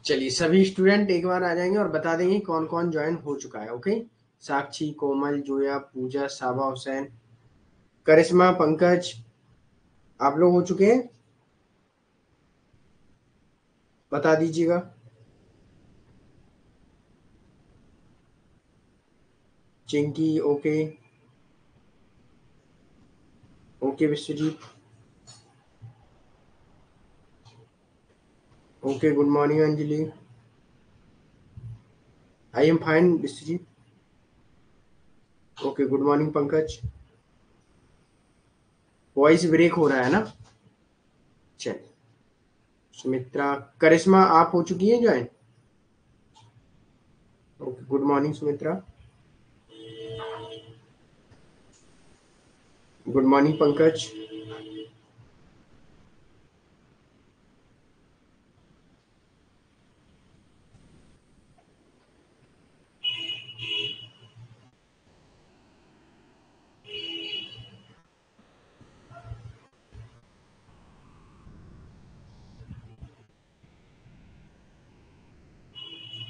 चलिए सभी स्टूडेंट एक बार आ जाएंगे और बता देंगे कौन कौन ज्वाइन हो चुका है। ओके, साक्षी, कोमल, जोया, पूजा, साबा, हुसैन, करिश्मा, पंकज, आप लोग हो चुके हैं? बता दीजिएगा। Chinki, okay okay. Vishwajit, okay. Good morning Anjali, I am fine. Vishwajit, okay. Good morning Pankaj. Voice break हो रहा है ना? चलिए। सुमित्रा, करिश्मा, आप हो चुकी हैं join? Okay, good morning Sumitra. Good morning Pankaj.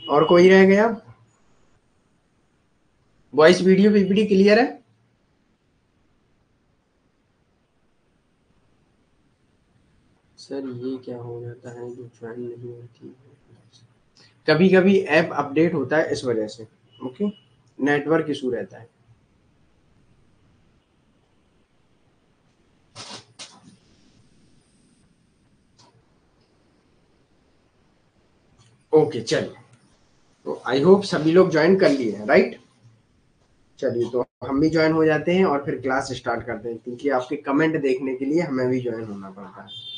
और कोई रह गया? वॉइस वीडियो पीपीटी क्लियर है? सर ये क्या हो जाता है जो ज्वाइन नहीं होती है? कभी कभी ऐप अपडेट होता है इस वजह से। ओके, नेटवर्क इशू रहता है। ओके चलिए, तो आई होप सभी लोग ज्वाइन कर लिए हैं, राइट? चलिए, तो हम भी ज्वाइन हो जाते हैं और फिर क्लास स्टार्ट करते हैं, क्योंकि आपके कमेंट देखने के लिए हमें भी ज्वाइन होना पड़ता है।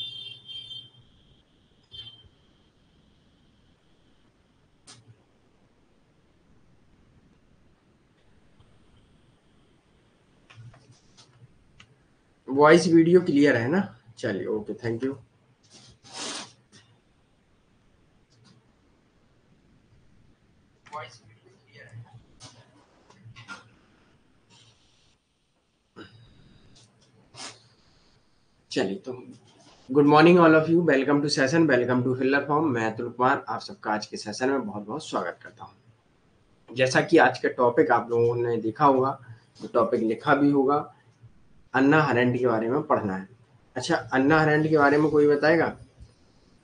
वॉइस वीडियो क्लियर है ना? चलिए, ओके, थैंक यू। चलिए, तो good morning all of you, welcome to session, welcome to filler form. मैं अतुल कुमार आप सबका आज के सेशन में बहुत बहुत स्वागत करता हूँ। जैसा कि आज का टॉपिक आप लोगों ने देखा होगा, तो टॉपिक लिखा भी होगा, अन्ना हरेंट के बारे में पढ़ना है। अच्छा, अन्ना हरेंट के बारे में कोई बताएगा?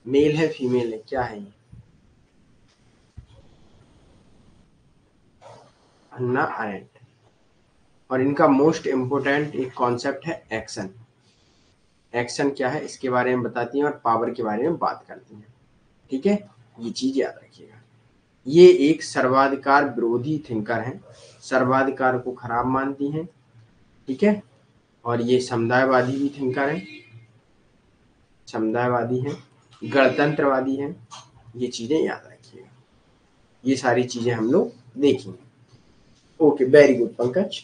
मेल है फीमेल है, क्या है ये? अन्ना हरेंट। और इनका मोस्ट इम्पोर्टेंट एक कॉन्सेप्ट है एक्शन। एक्शन क्या है इसके बारे में बताती हैं और पावर के बारे में बात करती हैं। ठीक है, ये चीज याद रखिएगा। ये एक सर्वाधिकार विरोधी थिंकर हैं, सर्वाधिकार को खराब मानती हैं। ठीक है, और ये समुदायवादी भी थिंकर हैं, समुदायवादी हैं, गणतंत्रवादी हैं। ये चीजें याद रखिएगा, ये सारी चीजें हम लोग देखेंगे। Okay, very good Pankaj.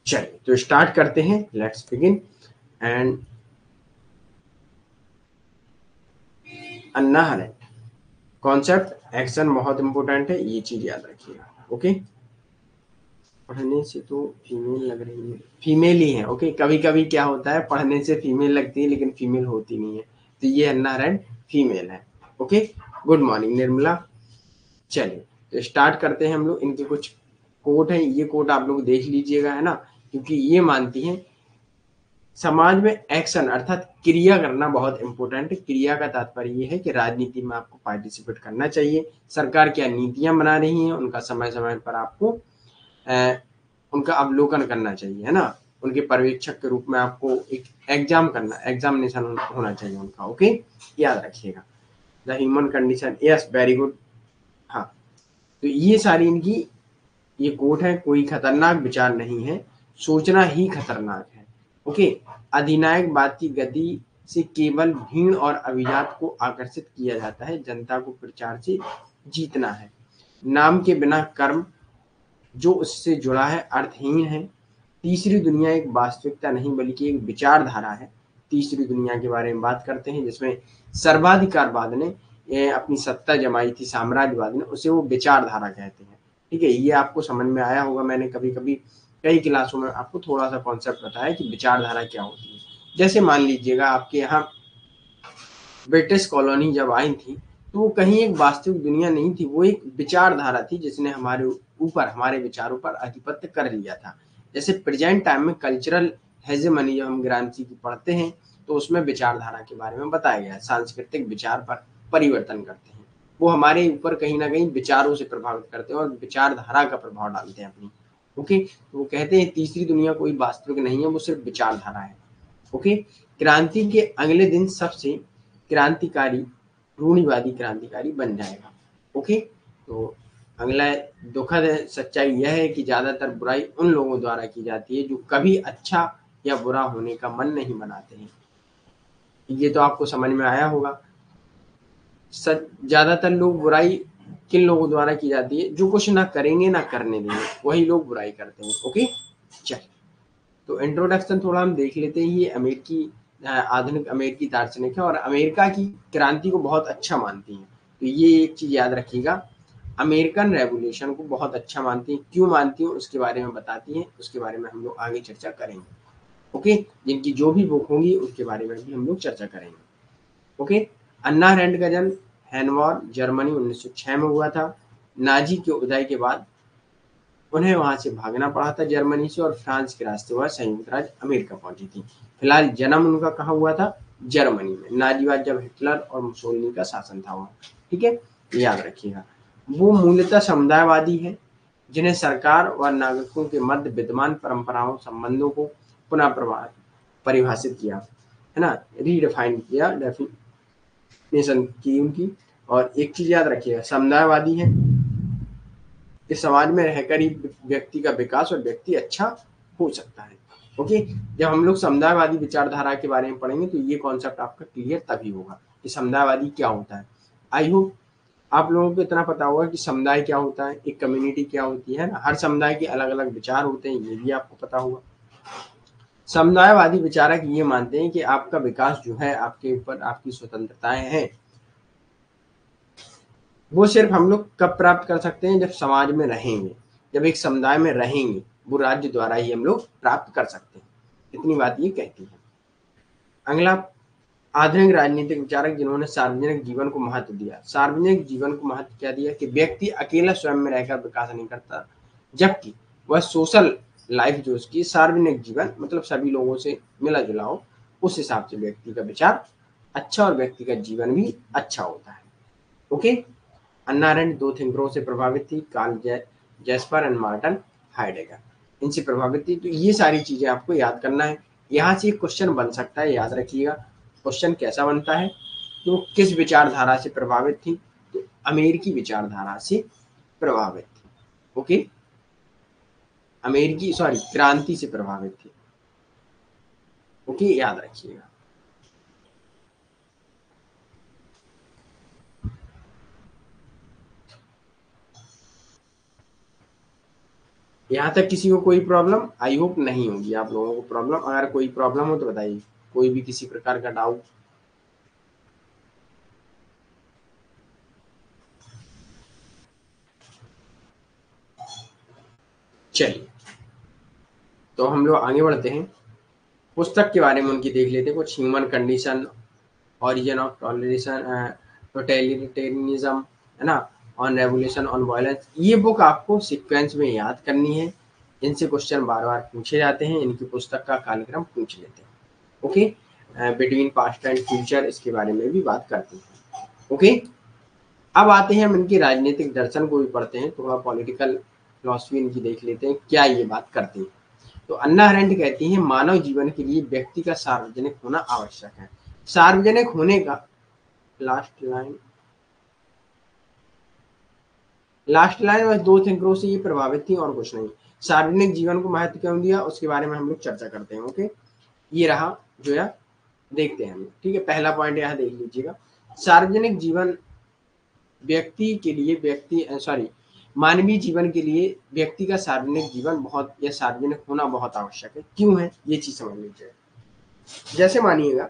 चलिए, तो स्टार्ट करते हैं, let's begin. And Hannah Arendt concept action बहुत इंपॉर्टेंट है, ये चीज याद रखिएगा। ओके, पढ़ने से तो फीमेल लग रही है, फीमेल ही है। ओके, कभी कभी क्या होता है, पढ़ने से फीमेल लगती है लेकिन फीमेल होती नहीं है, तो ये अन्ना हरेंट फीमेल है। Okay, good morning Nirmala. चलिए, तो स्टार्ट करते हैं हम लोग। इनके कुछ कोट हैं, ये कोट आप लोग देख लीजिएगा, है ना? क्योंकि ये मानती हैं समाज में एक्शन अर्थात क्रिया करना बहुत इंपॉर्टेंट है। क्रिया का तात्पर्य ये है कि राजनीति में आपको पार्टिसिपेट करना चाहिए। सरकार क्या नीतियां बना रही हैं, उनका समय समय पर आपको उनका अवलोकन करना चाहिए, है ना? उनके पर्यवेक्षक के रूप में आपको एक एग्जाम करना, एग्जामिनेशन होना चाहिए उनका। ओके, याद रखिएगा। The human condition, yes very good. हाँ, तो ये सारी इनकी ये कोट है। कोई खतरनाक विचार नहीं है, सोचना ही खतरनाक है। ओके, अधिनायकवाद की गति से केवल भीड़ और अभिजात को आकर्षित किया जाता है, जनता को प्रचार से जीतना है। नाम के बिना कर्म जो उससे जुड़ा है अर्थहीन है। तीसरी दुनिया एक वास्तविकता नहीं बल्कि एक विचारधारा है। तीसरी दुनिया के बारे में बात करते हैं, जिसमें सर्वाधिकारवाद ने अपनी सत्ता जमाई थी, साम्राज्यवाद ने, उसे वो विचारधारा कहते हैं। ठीक है, ये आपको समझ में आया होगा। मैंने कभी कभी कई क्लासों में आपको थोड़ा सा कॉन्सेप्ट बताया कि विचारधारा क्या होती है। जैसे मान लीजिएगा आपके यहाँ ब्रिटिश कॉलोनी जब आई थी, तो वो कहीं एक वास्तविक दुनिया नहीं थी, वो एक विचारधारा थी जिसने हमारे ऊपर, हमारे विचारों पर आधिपत्य कर लिया था। जैसे प्रेजेंट टाइम में कल्चरल हेजेमनी जब हम ग्रांथी की पढ़ते हैं तो उसमें विचारधारा के बारे में बताया गया है, सांस्कृतिक विचार पर परिवर्तन करते हैं, वो हमारे ऊपर कहीं ना कहीं विचारों से प्रभावित करते हैं और विचारधारा का प्रभाव डालते हैं अपनी। ओके, तो वो कहते हैं तीसरी दुनिया कोई वास्तविक नहीं है, वो सिर्फ विचारधारा है। ओके, क्रांति के अगले दिन सबसे क्रांतिकारी रूढ़िवादी क्रांतिकारी बन जाएगा। ओके, तो अगला दुखद सच्चाई यह है कि ज्यादातर बुराई उन लोगों द्वारा की जाती है जो कभी अच्छा या बुरा होने का मन नहीं बनाते हैं। ये तो आपको समझ में आया होगा। ज्यादातर लोग बुराई किन लोगों द्वारा की जाती है? जो कुछ ना करेंगे ना करने देंगे, वही लोग बुराई करते हैं। ओके, चल, तो इंट्रोडक्शन थोड़ा हम देख लेते हैं। ये अमेरिकी आधुनिक अमेरिकी दार्शनिक है और अमेरिका की क्रांति को बहुत अच्छा मानती हैं। तो ये एक चीज याद रखिएगा, अमेरिकन रेवोल्यूशन को बहुत अच्छा मानती हैं। क्यों मानती हैं उसके बारे में बताती हैं, उसके बारे में हम लोग आगे चर्चा करेंगे। ओके, जिनकी जो भी बुक होंगी उसके बारे में भी हम लोग चर्चा करेंगे। ओके, अन्ना अरेंड का जन्म हैनोवर जर्मनी 1906 में हुआ था। नाजी के उदय के बाद उन्हें वहां से भागना पड़ा था जर्मनी से और फ्रांस के रास्ते वह संयुक्त राज्य अमेरिका पहुंची थी। फिलहाल जन्म उनका कहाँ हुआ था? जर्मनी में, नाजीवाद जब हिटलर और मुसोलिनी का शासन था वहाँ। ठीक है, याद रखिएगा। वो मूलतः समुदायवादी है जिन्हें सरकार और नागरिकों के मध्य विद्यमान परंपराओं संबंधों को पुनः परिभाषित किया, है ना, रीडिफाइन किया, डेफिनेशन की उनकी। और एक चीज याद रखिएगा, समुदायवादी है, इस समाज में रहकर ही व्यक्ति का विकास और व्यक्ति अच्छा हो सकता है। ओके, जब हम लोग समुदायवादी विचारधारा के बारे में पढ़ेंगे तो ये कॉन्सेप्ट आपका क्लियर तभी होगा कि समुदायवादी क्या होता है। आई होप आप लोगों को इतना पता होगा कि समुदाय क्या होता है, एक कम्युनिटी क्या होती है ना, हर समुदाय के अलग अलग विचार होते हैं, ये भी आपको पता होगा। समुदायवादी विचारक ये मानते हैं कि आपका विकास जो है, आपके ऊपर आपकी स्वतंत्रताएं हैं, वो सिर्फ हम लोग कब प्राप्त कर सकते हैं? जब समाज में रहेंगे, जब एक समुदाय में रहेंगे, वो राज्य द्वारा ही हम लोग प्राप्त कर सकते हैं। इतनी बात ये कहती है। अगला, आधुनिक राजनीतिक विचारक जिन्होंने सार्वजनिक जीवन को महत्व दिया। सार्वजनिक जीवन को महत्व क्या दिया कि व्यक्ति अकेला स्वयं में रहकर विकास नहीं करता, जबकि वह सोशल लाइफ जो उसकी सार्वजनिक जीवन मतलब सभी लोगों से मिला जुला हो, उस हिसाब से व्यक्ति का विचार अच्छा और व्यक्ति का जीवन भी अच्छा होता है। ओके, अन्ना अरेंड दो थिंकरों से प्रभावित थी, Karl Jasper and Martin Heidegger, इनसे प्रभावित थी। तो ये सारी चीजें आपको याद करना है। यहाँ से एक क्वेश्चन बन सकता है, याद रखिएगा। क्वेश्चन कैसा बनता है कि वो किस विचारधारा से प्रभावित थी? तो अमेरिकी विचारधारा से प्रभावित थी। ओके, अमेरिकी क्रांति से प्रभावित थी। ओके, याद रखिएगा। यहाँ तक किसी को कोई प्रॉब्लम? आई होप नहीं होगी आप लोगों को प्रॉब्लम। अगर कोई प्रॉब्लम हो तो बताइए, कोई भी किसी प्रकार का डाउट। चलिए, तो हम लोग आगे बढ़ते हैं, पुस्तक के बारे में उनकी देख लेते हैं कुछ। Human condition, origin of toleration, totalitarianism, है ना, ऑन रेवोल्यूशन, ऑन वायलेंस। ये बुक आपको सीक्वेंस में याद करनी है, इनसे क्वेश्चन बार बार पूछे जाते हैं, इनकी पुस्तक का कालक्रम पूछ लेते हैं। Okay, between past and future, इसके बारे में भी बात करते हैं। ओके, अब आते हैं हम इनके राजनीतिक दर्शन को भी पढ़ते हैं, थोड़ा पॉलिटिकल फिलॉसफी इनकी देख लेते हैं, क्या ये बात करती है। तो अन्ना अरेंड कहती है मानव जीवन के लिए व्यक्ति का सार्वजनिक होना आवश्यक है। सार्वजनिक होने का लास्ट लाइन बस दो थिंकरों से ये प्रभावित थी और कुछ नहीं। सार्वजनिक जीवन को महत्व क्यों दिया उसके बारे में हम लोग चर्चा करते हैं। ओके, ये रहा जो है, देखते हैं हम लोग। ठीक है, पहला पॉइंट यहाँ देख लीजिएगा, सार्वजनिक जीवन व्यक्ति के लिए मानवीय जीवन के लिए व्यक्ति का सार्वजनिक जीवन बहुत या सार्वजनिक होना बहुत आवश्यक है। क्यों है ये चीज समझ लीजिए। जैसे मानिएगा,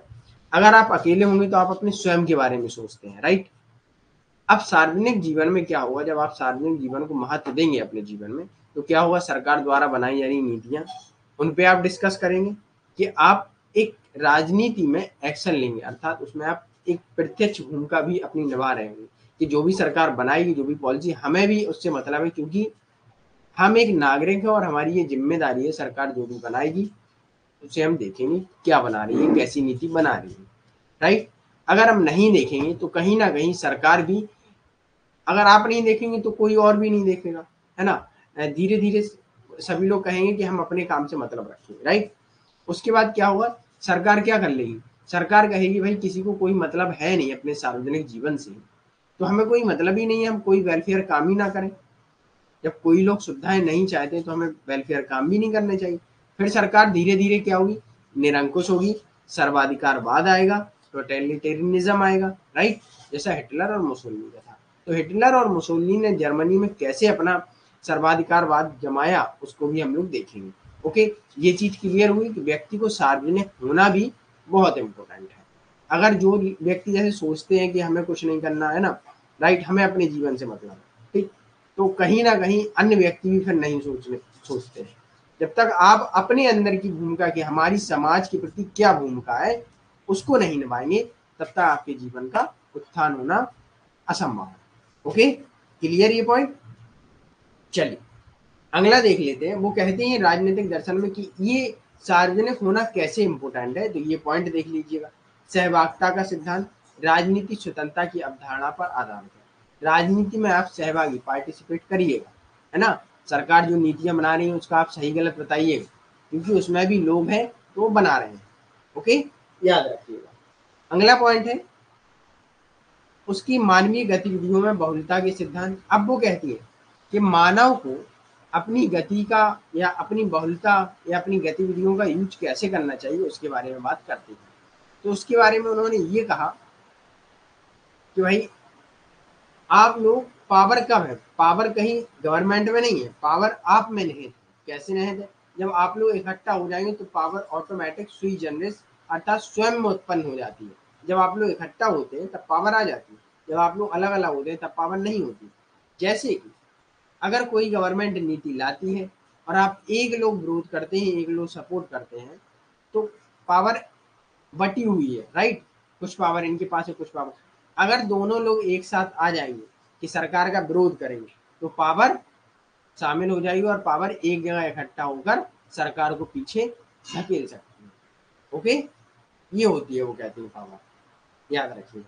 अगर आप अकेले होंगे तो आप अपने स्वयं के बारे में सोचते हैं, राइट। अब सार्वजनिक जीवन में क्या होगा, जब आप सार्वजनिक जीवन को महत्व देंगे अपने जीवन में, तो क्या होगा, सरकार द्वारा बनाई जा रही नीतियां, उन पे आप डिस्कस करेंगे कि आप एक राजनीति में एक्शन लेंगे, अर्थात उसमें आप एक प्रत्यक्ष भूमिका भी अपनी निभा रहे हैं कि जो भी सरकार बनाएगी, जो भी पॉलिसी, हमें भी उससे मतलब है, क्योंकि हम एक नागरिक हैं और हमारी ये जिम्मेदारी है, सरकार जो भी बनाएगी उसे हम देखेंगे क्या बना रही है, कैसी नीति बना रही है, राइट। अगर हम नहीं देखेंगे तो कहीं ना कहीं सरकार भी, अगर आप नहीं देखेंगे तो कोई और भी नहीं देखेगा, है ना। धीरे धीरे सभी लोग कहेंगे कि हम अपने काम से मतलब रखेंगे, राइट। उसके बाद क्या होगा, सरकार क्या कर लेगी, सरकार कहेगी भाई किसी को कोई मतलब है नहीं अपने सार्वजनिक जीवन से, तो हमें कोई मतलब ही नहीं है, हम कोई वेलफेयर काम ही ना करें। जब कोई लोग सुविधाएं नहीं चाहते तो हमें वेलफेयर काम भी नहीं करने चाहिए। फिर सरकार धीरे धीरे क्या होगी, निरंकुश होगी, सर्वाधिकारवाद आएगा, टोटलिटेरियनिज्म आएगा, राइट। जैसा हिटलर और मुसोलिनी का था। तो हिटलर और मुसोलिनी ने जर्मनी में कैसे अपना सर्वाधिकारवाद जमाया उसको भी हम लोग देखेंगे। ओके, ये चीज क्लियर हुई कि व्यक्ति को सार्वजनिक होना भी बहुत इंपॉर्टेंट है। अगर जो व्यक्ति जैसे सोचते हैं कि हमें कुछ नहीं करना है ना, राइट, हमें अपने जीवन से मतलब है, ठीक, तो कहीं ना कहीं अन्य व्यक्ति भी फिर नहीं सोचते हैं। जब तक आप अपने अंदर की भूमिका की, हमारी समाज के प्रति क्या भूमिका है, उसको नहीं निभाएंगे, तब तक आपके जीवन का उत्थान होना असंभव है। ओके, क्लियर ये पॉइंट। चलिए अगला देख लेते हैं। वो कहते हैं राजनीतिक दर्शन में कि ये सार्वजनिक होना कैसे इंपॉर्टेंट है, तो ये पॉइंट देख लीजिएगा। सहभागिता का सिद्धांत राजनीति स्वतंत्रता की अवधारणा पर आधारित है। राजनीति में आप सहभागी, पार्टिसिपेट करिएगा, है ना। सरकार जो नीतियां बना रही है उसका आप सही गलत बताइएगा, क्योंकि उसमें भी लोग हैं तो वो बना रहे हैं। ओके, याद रखिएगा। अगला पॉइंट है उसकी मानवीय गतिविधियों में बहुलता के सिद्धांत। अब वो कहती है कि मानव को अपनी गति का या अपनी बहुलता या अपनी गतिविधियों का यूज कैसे करना चाहिए उसके बारे में बात करते हैं। तो उसके बारे में उन्होंने ये कहा कि भाई आप लोग, पावर कब है, पावर कहीं गवर्नमेंट में नहीं है, पावर आप में निहित है। कैसे निहित है, जब आप लोग इकट्ठा हो जाएंगे तो पावर ऑटोमेटिक सुई जनरेस अर्थात स्वयं में उत्पन्न हो जाती है। जब आप लोग इकट्ठा होते हैं तब पावर आ जाती है, जब आप लोग अलग अलग होते हैं तब पावर नहीं होती। जैसे कि अगर कोई गवर्नमेंट नीति लाती है और आप एक लोग विरोध करते हैं, एक लोग सपोर्ट करते हैं, तो पावर बटी हुई है, राइट। कुछ पावर इनके पास है, कुछ पावर, अगर दोनों लोग एक साथ आ जाएंगे कि सरकार का विरोध करेंगे तो पावर शामिल हो जाएगी और पावर एक जगह इकट्ठा होकर सरकार को पीछे धकेल सकती है। ओके, ये होती है, वो कहते हैं पावर, याद रखिए।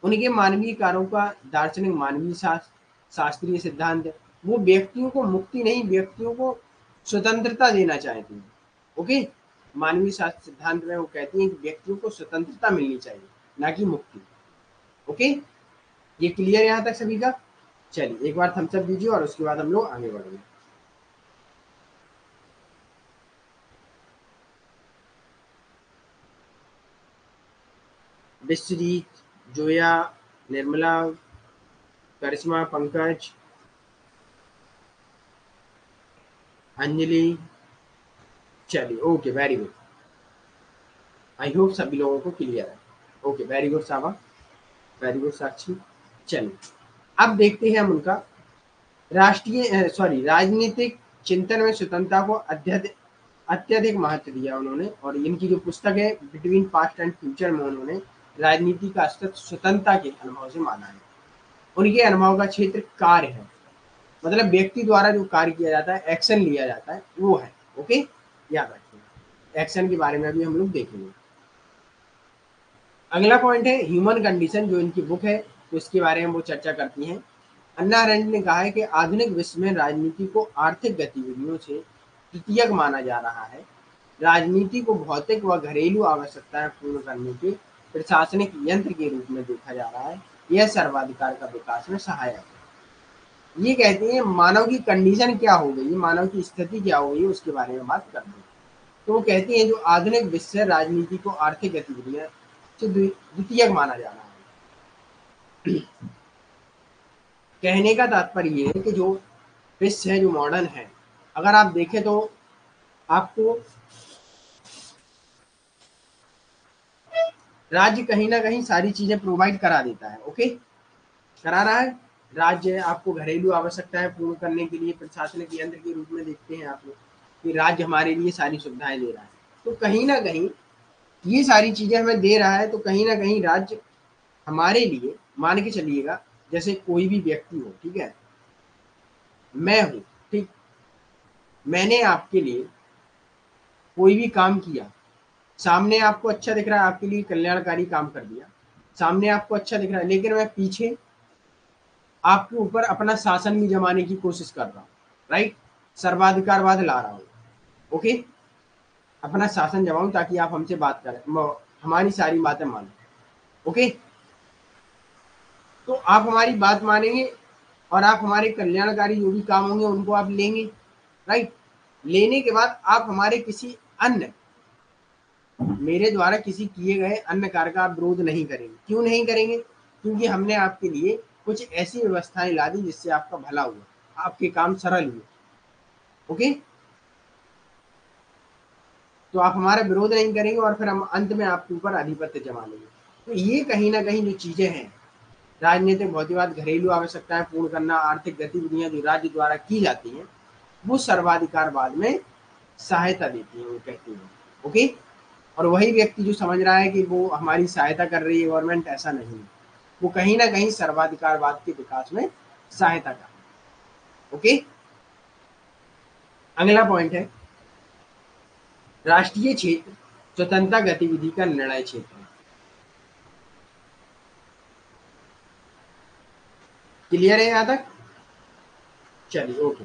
उनके मानवीय कार्यों का दार्शनिक मानवीय शास्त्रीय सिद्धांत है। वो व्यक्तियों को मुक्ति नहीं, व्यक्तियों को स्वतंत्रता देना चाहती हैं। ओके, मानवीय शास्त्र सिद्धांत में वो कहती हैं कि व्यक्तियों को स्वतंत्रता मिलनी चाहिए, ना कि मुक्ति। ओके, ये क्लियर यहाँ तक सभी का। चलिए एक बार थम्स अप दीजिए और उसके बाद हम लोग आगे बढ़ेंगे। विश्वजीत, जोया, निर्मला, करिश्मा, पंकज, अंजलि, चलिए okay, very good. I hope सभी लोगों को क्लियर है। ओके, वेरी गुड साबा, वेरी गुड साक्षी। चलिए अब देखते हैं हम उनका राजनीतिक चिंतन में स्वतंत्रता को अत्यधिक महत्व दिया उन्होंने। और इनकी जो पुस्तक है बिटवीन पास्ट एंड फ्यूचर में उन्होंने राजनीति का अस्तित्व स्वतंत्रता के अनुभव से माना है। उनके अनुभव का क्षेत्र कार्य है, मतलब व्यक्ति द्वारा जो कार्य किया जाता है, एक्शन लिया जाता है, वो है। ओके, याद रखिए, एक्शन के बारे में भी हम लोग देखेंगे। अगला पॉइंट है ह्यूमन कंडीशन, जो इनकी बुक है, तो इसके बारे में वो चर्चा करती हैं। अन्ना अरेंट ने कहा है कि आधुनिक विश्व में राजनीति को आर्थिक गतिविधियों से तृतीयक माना जा रहा है। राजनीति को भौतिक व घरेलू आवश्यकताएं पूर्ण करने के प्रशासनिक यंत्र के रूप में देखा जा रहा है। यह सर्वाधिकार का विकास में सहायक है। ये कहते हैं मानव की कंडीशन क्या हो गई, मानव की स्थिति क्या हो गई, उसके बारे में बात करते हैं। तो वो कहते हैं जो आधुनिक विश्व है राजनीति को आर्थिक गतिविधियां से द्वितीयक माना जा रहा है। कहने का तात्पर्य ये है कि जो विश्व है, जो मॉडर्न है, अगर आप देखें तो आपको राज्य कहीं ना कहीं सारी चीजें प्रोवाइड करा देता है। ओके, करा रहा है। राज्य आपको घरेलू आवश्यकताएं पूर्ण करने के लिए प्रशासनिक यंत्र के रूप में देखते हैं आप लोग, कि राज्य हमारे लिए सारी सुविधाएं दे रहा है। तो कहीं ना कहीं ये सारी चीजें हमें दे रहा है, तो कहीं ना कहीं राज्य हमारे लिए मान के चलिएगा, जैसे कोई भी व्यक्ति हो, ठीक है, मैं हूं, ठीक, मैंने आपके लिए कोई भी काम किया, सामने आपको अच्छा दिख रहा है, आपके लिए कल्याणकारी काम कर दिया, सामने आपको अच्छा दिख रहा है, लेकिन मैं पीछे आपके ऊपर अपना शासन भी जमाने की कोशिश कर रहा हूँ, राइट, सर्वाधिकारवाद ला रहा हूँ, ओके, अपना शासन जमाऊं ताकि आप हमसे बात करें, हमारी सारी बातें मानो, ओके, तो आप हमारी बात मानेंगे और आप हमारे कल्याणकारी जो भी काम होंगे उनको आप लेंगे, राइट, लेने के बाद आप हमारे किसी अन्य, मेरे द्वारा किसी किए गए अन्य कार्य का आप विरोध नहीं करेंगे। क्यों नहीं करेंगे? क्योंकि हमने आपके लिए कुछ ऐसी व्यवस्थाएं ला दी जिससे आपका भला हुआ, आपके काम सरल हुए, ओके, तो आप हमारा विरोध नहीं करेंगे और फिर हम अंत में आपके ऊपर आधिपत्य जमा लेंगे। तो ये कहीं ना कहीं जो चीजें हैं, राजनीतिक भौतिकवाद, घरेलू आवश्यकताएं पूर्ण करना, आर्थिक गतिविधियां जो राज्य द्वारा की जाती हैं, वो सर्वाधिकारवाद में सहायता देती है, वो कहती है, ओके, और वही व्यक्ति जो समझ रहा है कि वो हमारी सहायता कर रही है गवर्नमेंट, ऐसा नहीं है, वो कहीं ना कहीं सर्वाधिकारवाद के विकास में सहायता कर रही है, ओके। अगला पॉइंट है राष्ट्रीय क्षेत्र स्वतंत्रता गतिविधि का निर्णय क्षेत्र। क्लियर है यहां तक? चलिए, ओके।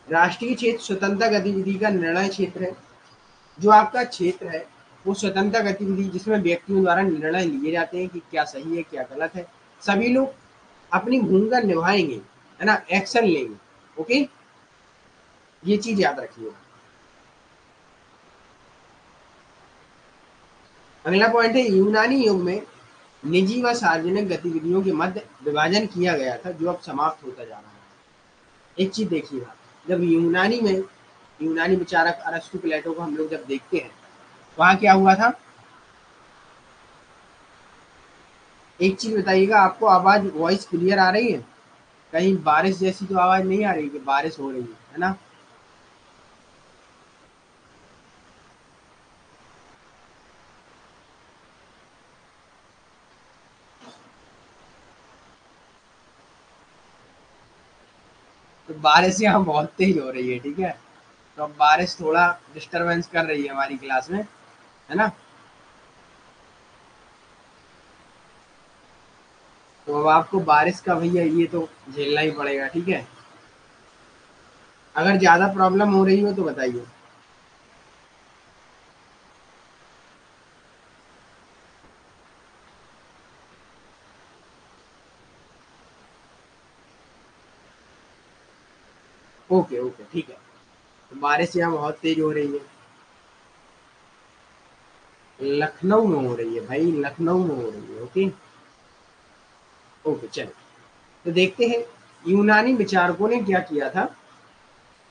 राष्ट्रीय क्षेत्र स्वतंत्रता गतिविधि का निर्णय क्षेत्र है। जो आपका क्षेत्र है वो स्वतंत्रता गतिविधि, जिसमें व्यक्तियों द्वारा निर्णय लिए जाते हैं कि क्या सही है क्या गलत है, सभी लोग अपनी भूमिका निभाएंगे, है ना, एक्शन लेंगे, ओके, ये चीज याद रखिए। अगला पॉइंट है यूनानी युग में निजी व सार्वजनिक गतिविधियों के मध्य विभाजन किया गया था, जो अब समाप्त होता जा रहा है। एक चीज देखिएगा, जब यूनानी में, यूनानी विचारक अरस्तु प्लेटो को हम लोग जब देखते हैं, वहां क्या हुआ था, एक चीज बताइएगा, आपको आवाज, वॉइस क्लियर आ रही है? कहीं बारिश जैसी तो आवाज नहीं आ रही कि बारिश हो रही है ना? तो बारिश यहाँ बहुत तेज हो रही है, ठीक है, तो अब बारिश थोड़ा डिस्टरबेंस कर रही है हमारी क्लास में, है ना, तो अब आपको बारिश का भैया ये तो झेलना ही पड़ेगा, ठीक है, अगर ज्यादा प्रॉब्लम हो रही हो तो बताइए। ओके ओके, ठीक है, तो बारिश यहाँ बहुत तेज हो रही है, लखनऊ में हो रही है भाई, लखनऊ में हो रही है, ओके, ओके, चलो, तो देखते हैं यूनानी विचारकों ने क्या किया था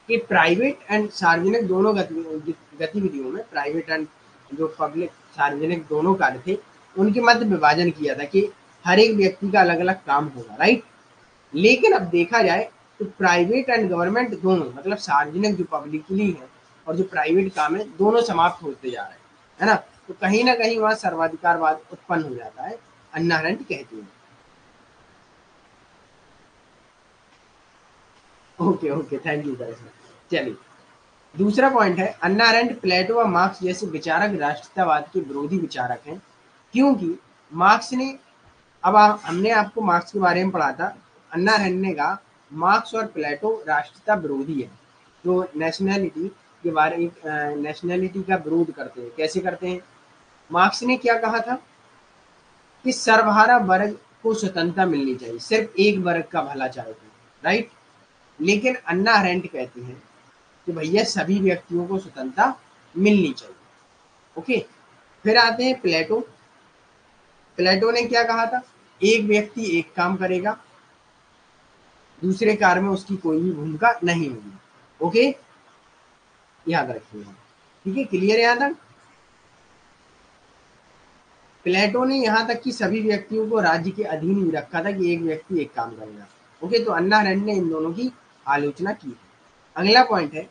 कि प्राइवेट एंड सार्वजनिक दोनों गतिविधियों में, प्राइवेट एंड जो पब्लिक, सार्वजनिक दोनों कार्य थे, उनके मध्य विभाजन किया था कि हर एक व्यक्ति का अलग अलग काम होगा, राइट, लेकिन अब देखा जाए तो प्राइवेट एंड गवर्नमेंट दोनों, मतलब सार्वजनिक जो पब्लिकली है और जो प्राइवेट काम है, दोनों समाप्त होते जा रहे हैं, है ना, तो कहीं ना कहीं वहां सर्वाधिकारवाद उत्पन्न हो जाता है, अन्ना अरेंट कहती है। Okay okay, thank you sir. चलिए, दूसरा पॉइंट है अन्ना अरेंट, प्लेटो व मार्क्स जैसे विचारक राष्ट्रवाद के विरोधी विचारक हैं, क्योंकि मार्क्स ने, अब हमने आपको मार्क्स के बारे में पढ़ा था, अन्ना अरेंट ने कहा मार्क्स और प्लेटो राष्ट्रता विरोधी है, जो नेशनैलिटी के बारे, नेशनैलिटी का विरोध करते हैं। कैसे करते हैं? मार्क्स ने क्या कहा था कि सर्वहारा वर्ग को स्वतंत्रता मिलनी चाहिए, सिर्फ एक वर्ग का भला चाहते हैं, राइट, लेकिन अन्ना अरेंट कहती हैं कि भैया सभी व्यक्तियों को स्वतंत्रता मिलनी चाहिए, ओके। फिर आते हैं प्लेटो, प्लेटो ने क्या कहा था, एक व्यक्ति एक काम करेगा, दूसरे कार्य में उसकी कोई भी भूमिका नहीं होगी, ओके, याद रखिएगा, ठीक है, क्लियर है यहाँ तक? प्लेटो ने यहाँ तक कि सभी व्यक्तियों को राज्य के अधीन ही रखा था कि एक व्यक्ति एक काम करेगा, ओके, तो अन्ना अरेंट ने इन दोनों की आलोचना की। अगला पॉइंट है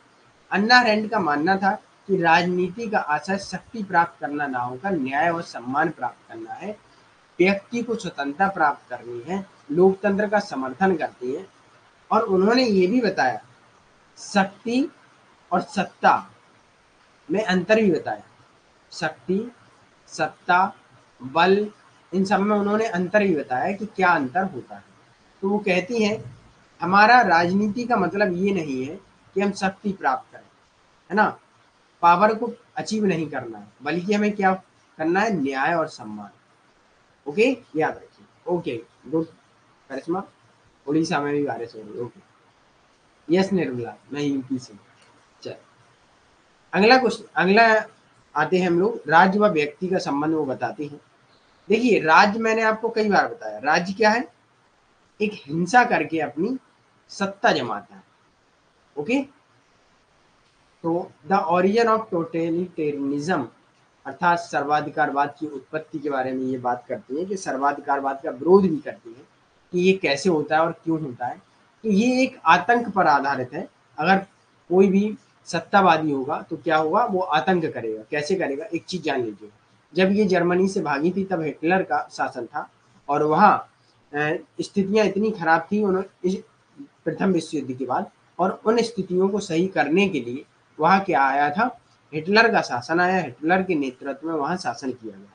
अन्ना अरेंट का मानना था कि राजनीति का आशय शक्ति प्राप्त करना ना होकर न्याय और सम्मान प्राप्त करना है, व्यक्ति को स्वतंत्रता प्राप्त करनी है, लोकतंत्र का समर्थन करती है। और उन्होंने ये भी बताया शक्ति और सत्ता में अंतर भी बताया, शक्ति, सत्ता, बल, इन सब में उन्होंने अंतर भी बताया कि क्या अंतर होता है। तो वो कहती हैं हमारा राजनीति का मतलब ये नहीं है कि हम शक्ति प्राप्त करें, है ना, पावर को अचीव नहीं करना है, बल्कि हमें क्या करना है, न्याय और सम्मान। ओके, याद रखिए। ओके, गुड करिश्मा, उड़ीसा में भी बारिश हो रही है। ओके, यस निर्मला, मैं यूपी से। चल, अगला क्वेश्चन, अगला आते हैं हम लोग, राज्य व व्यक्ति का संबंध वो बताते हैं। देखिए राज्य मैंने आपको कई बार बताया, राज्य क्या है, एक हिंसा करके अपनी सत्ता जमाता है। ओके, तो द ओरिजिन ऑफ टोटलिटेरियनिज्म अर्थात सर्वाधिकारवाद की उत्पत्ति के बारे में ये बात करती है कि सर्वाधिकारवाद का विरोध भी करती है कि ये कैसे होता है और क्यों होता है। तो ये एक आतंक पर आधारित है। अगर कोई भी सत्तावादी होगा तो क्या होगा, वो आतंक करेगा। कैसे करेगा, एक चीज जान लीजिए, जब ये जर्मनी से भागी थी तब हिटलर का शासन था और वहाँ स्थितियां इतनी खराब थी उन्होंने प्रथम विश्व युद्ध के बाद, और उन स्थितियों को सही करने के लिए वहाँ क्या आया था, हिटलर का शासन आया। हिटलर के नेतृत्व में वहाँ शासन किया गया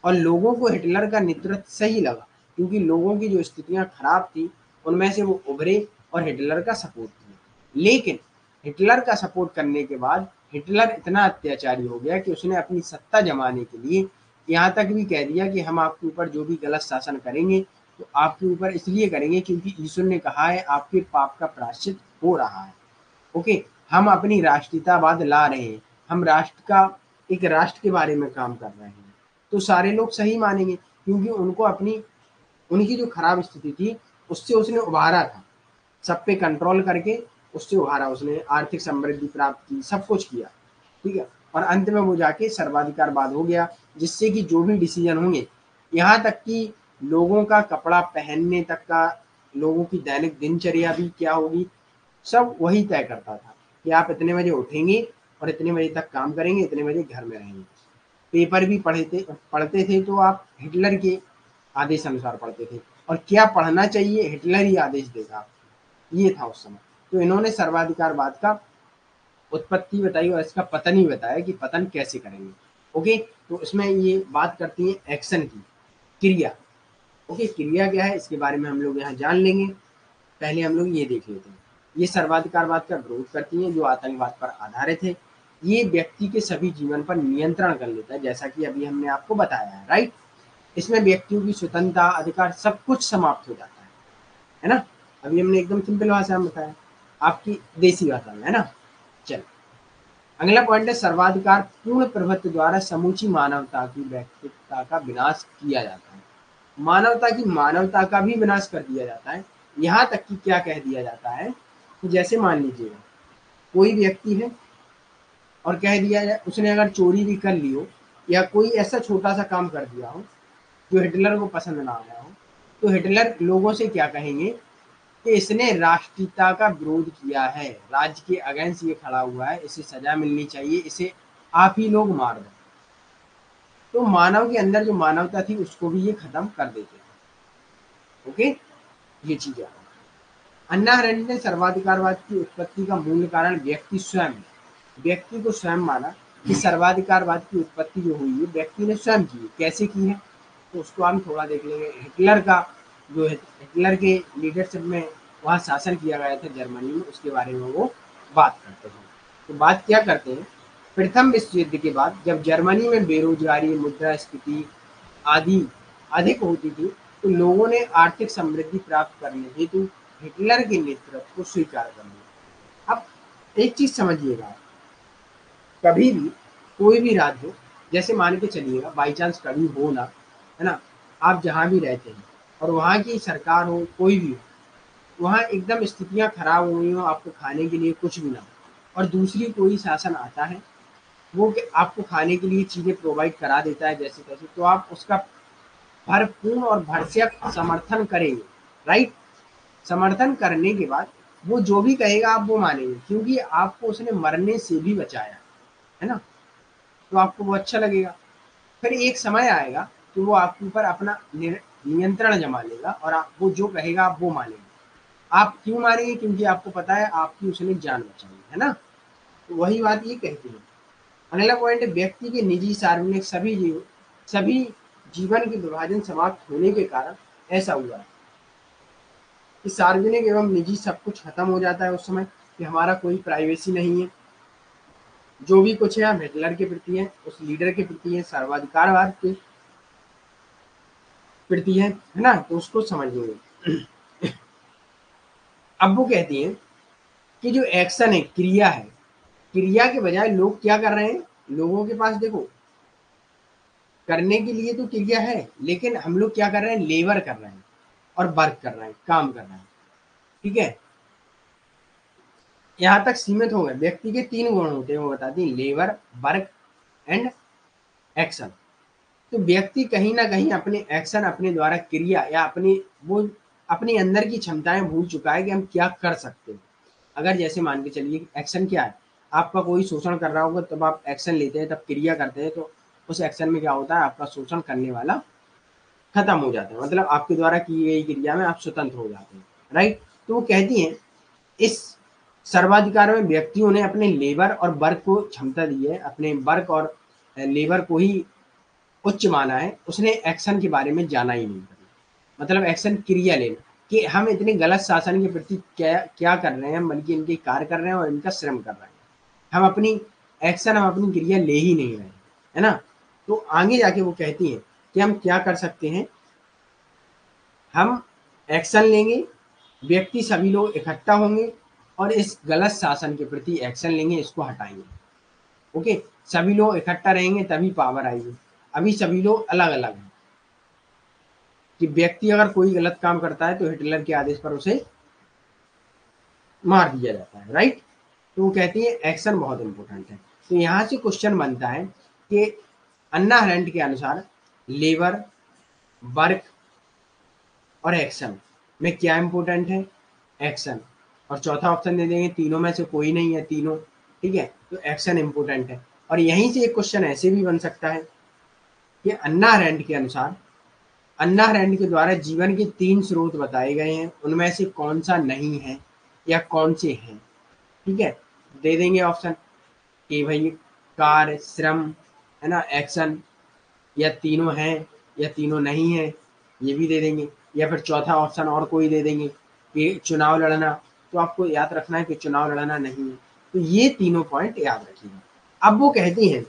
और लोगों को हिटलर का नेतृत्व सही लगा, क्योंकि लोगों की जो स्थितियां खराब थी उनमें से वो उभरे और हिटलर का सपोर्ट किया। लेकिन हिटलर का सपोर्ट करने के बाद हिटलर इतना अत्याचारी हो गया कि उसने अपनी सत्ता जमाने के लिए यहाँ तक भी कह दिया कि हम आपके ऊपर जो भी गलत शासन करेंगे तो आपके ऊपर इसलिए करेंगे क्योंकि ईश्वर ने कहा है आपके पाप का प्रायश्चित हो रहा है। ओके, हम अपनी राष्ट्रीयतावाद ला रहे हैं, हम राष्ट्र का, एक राष्ट्र के बारे में काम कर रहे हैं, तो सारे लोग सही मानेंगे क्योंकि उनको अपनी, उनकी जो खराब स्थिति थी उससे उसने उभारा था, सब पे कंट्रोल करके उससे उभारा, उसने आर्थिक समृद्धि प्राप्त की, सब कुछ किया, ठीक है। और अंत में वो जाके सर्वाधिकारवाद हो गया, जिससे कि जो भी डिसीजन होंगे, यहाँ तक कि लोगों का कपड़ा पहनने तक का, लोगों की दैनिक दिनचर्या भी क्या होगी, सब वही तय करता था कि आप इतने बजे उठेंगे और इतने बजे तक काम करेंगे, इतने बजे घर में रहेंगे। पेपर भी पढ़ते थे तो आप हिटलर के आदेश अनुसार पढ़ते थे, और क्या पढ़ना चाहिए हिटलर ही आदेश देगा, ये था उस समय। तो इन्होंने सर्वाधिकारवाद का उत्पत्ति बताई और इसका पतन ही बताया कि पतन कैसे करेंगे। ओके, तो इसमें ये बात करती है एक्शन की, क्रिया। ओके, क्रिया क्या है इसके बारे में हम लोग यहाँ जान लेंगे। पहले हम लोग ये देख लेते हैं, ये सर्वाधिकारवाद का विरोध करती है जो आतंकवाद पर आधारित है। ये व्यक्ति के सभी जीवन पर नियंत्रण कर लेता है, जैसा कि अभी हमने आपको बताया है, राइट। इसमें व्यक्तियों की स्वतंत्रता, अधिकार सब कुछ समाप्त हो जाता है ना। अभी हमने एकदम सिंपल भाषा में बताया, आपकी देसी भाषा में, है ना। चल, अगला पॉइंट है सर्वाधिकार पूर्ण प्रभुत्व द्वारा समूची मानवता की व्यक्तित्व का विनाश किया जाता है। मानवता का भी विनाश कर दिया जाता है। यहाँ तक कि क्या कह दिया जाता है कि जैसे मान लीजिएगा कोई व्यक्ति है और कह दिया जाए उसने अगर चोरी भी कर ली हो या कोई ऐसा छोटा सा काम कर दिया हो जो हिटलर को पसंद ना आया हो, तो हिटलर लोगों से क्या कहेंगे कि इसने राष्ट्रीयता का विरोध किया है, राज्य के अगेंस्ट ये खड़ा हुआ है, इसे सजा मिलनी चाहिए, इसे आप ही लोग मार दो। तो मानव के अंदर जो मानवता थी उसको भी ये खत्म कर देते हैं। ओके, ये चीज है। अन्ना हरेंट ने सर्वाधिकारवाद की उत्पत्ति का मूल कारण व्यक्ति स्वयं है। व्यक्ति को स्वयं माना कि सर्वाधिकारवाद की उत्पत्ति जो हुई है व्यक्ति ने स्वयं की है। कैसे की है तो उसको हम थोड़ा देख लेंगे। हिटलर का जो है, हिटलर के लीडरशिप में वहाँ शासन किया गया था जर्मनी में, उसके बारे में वो बात करते हैं। तो बात क्या करते हैं, प्रथम विश्व युद्ध के बाद जब जर्मनी में बेरोजगारी, मुद्रास्फीति आदि अधिक होती थी तो लोगों ने आर्थिक समृद्धि प्राप्त करने हेतु हिटलर के नेतृत्व को स्वीकार कर लिया। अब एक चीज समझिएगा, कभी भी कोई भी राज्य हो, जैसे मान के चलिएगा बाई चांस कभी हो ना, है ना, आप जहाँ भी रहते हैं और वहाँ की सरकार हो, कोई भी हो, वहाँ एकदम स्थितियाँ खराब हो गई हो, आपको खाने के लिए कुछ भी ना हो, और दूसरी कोई शासन आता है वो आपको खाने के लिए चीज़ें प्रोवाइड करा देता है जैसे तैसे, तो आप उसका भरपूर और भरसक समर्थन करेंगे, राइट। समर्थन करने के बाद वो जो भी कहेगा आप वो मानेंगे, क्योंकि आपको उसने मरने से भी बचाया, है ना, तो आपको वो अच्छा लगेगा। फिर एक समय आएगा कि वो आपके ऊपर अपना नियंत्रण जमा लेगा और आप वो जो कहेगा आप वो मानेंगे। आप क्यों मानेंगे? क्योंकि आपको पता है आपकी उसने जान बचाई है ना। तो वही बात ये कहती है। अगला पॉइंट है व्यक्ति के निजी सार्वजनिक सभी जीवन के विभाजन समाप्त होने के कारण ऐसा हुआ है कि सार्वजनिक एवं निजी सब कुछ खत्म हो जाता है उस समय, कि हमारा कोई प्राइवेसी नहीं है। जो भी कुछ है हम हिटलर के प्रति है, उस लीडर के प्रति है, सर्वाधिकारवाद के प्रति है ना, तो उसको समझिए। अब वो कहती है कि जो एक्शन है, क्रिया है, क्रिया के बजाय लोग क्या कर रहे हैं? लोगों के पास देखो करने के लिए तो क्रिया है, लेकिन हम लोग क्या कर रहे हैं? लेबर कर रहे हैं और वर्क कर रहे हैं, काम कर रहे हैं। ठीक है, यहाँ तक सीमित हो गए। व्यक्ति के 3 गुण होते हैं, वो बताती है, लेबर, वर्क एंड एक्शन। तो व्यक्ति कहीं ना कहीं अपने एक्शन, अपने द्वारा क्रिया या वो अपने अंदर की क्षमताएं भूल चुका है कि हम क्या कर सकते हैं। अगर जैसे मान के चलिए एक्शन क्या है, आपका कोई शोषण कर रहा होगा तब आप एक्शन लेते हैं, तब क्रिया करते हैं, तो उस एक्शन में क्या होता है? आपका शोषण करने वाला खत्म हो जाता है, मतलब आपके द्वारा की गई क्रिया में आप स्वतंत्र हो जाते हैं। राइट। तो वो कहती हैं इस सर्वाधिकार में व्यक्तियों ने अपने लेबर और वर्क को क्षमता दी है, अपने वर्क और लेबर को ही उच्च माना है, उसने एक्शन के बारे में जाना ही नहीं कभी। मतलब एक्शन क्रिया लेना, कि हम इतने गलत शासन के प्रति क्या क्या कर रहे हैं, बल्कि इनके कार्य कर रहे हैं और इनका श्रम कर रहे हैं। हम अपनी एक्शन, हम अपनी क्रिया ले ही नहीं रहे, है ना। तो आगे जाके वो कहती हैं कि हम क्या कर सकते हैं। हम एक्शन लेंगे, व्यक्ति सभी लोग इकट्ठा होंगे और इस गलत शासन के प्रति एक्शन लेंगे, इसको हटाएंगे। ओके, सभी लोग इकट्ठा रहेंगे तभी पावर आएगी। अभी सभी लोग अलग अलग हैं, कि व्यक्ति अगर कोई गलत काम करता है तो हिटलर के आदेश पर उसे मार दिया जाता है। राइट। तो वो कहती है एक्शन बहुत इंपॉर्टेंट है। तो यहाँ से क्वेश्चन बनता है कि अन्ना हरेंट के अनुसार लेबर, वर्क और एक्शन में क्या इंपॉर्टेंट है? एक्शन। और चौथा ऑप्शन दे देंगे तीनों में से कोई नहीं है, तीनों। ठीक है, तो एक्शन इंपॉर्टेंट है। और यहीं से एक क्वेश्चन ऐसे भी बन सकता है कि अन्ना हरेंट के अनुसार, अन्ना हरेंट के द्वारा जीवन के 3 स्रोत बताए गए हैं, उनमें से कौन सा नहीं है या कौन से हैं? ठीक है, दे देंगे ऑप्शन कि भाई कार्य, श्रम, है ना, एक्शन, या तीनों हैं या तीनों नहीं है, ये भी दे देंगे। या फिर चौथा ऑप्शन और कोई दे देंगे कि चुनाव लड़ना। तो आपको याद रखना है कि चुनाव लड़ना नहीं है। तो ये तीनों पॉइंट याद रखिएगा। अब वो कहती हैं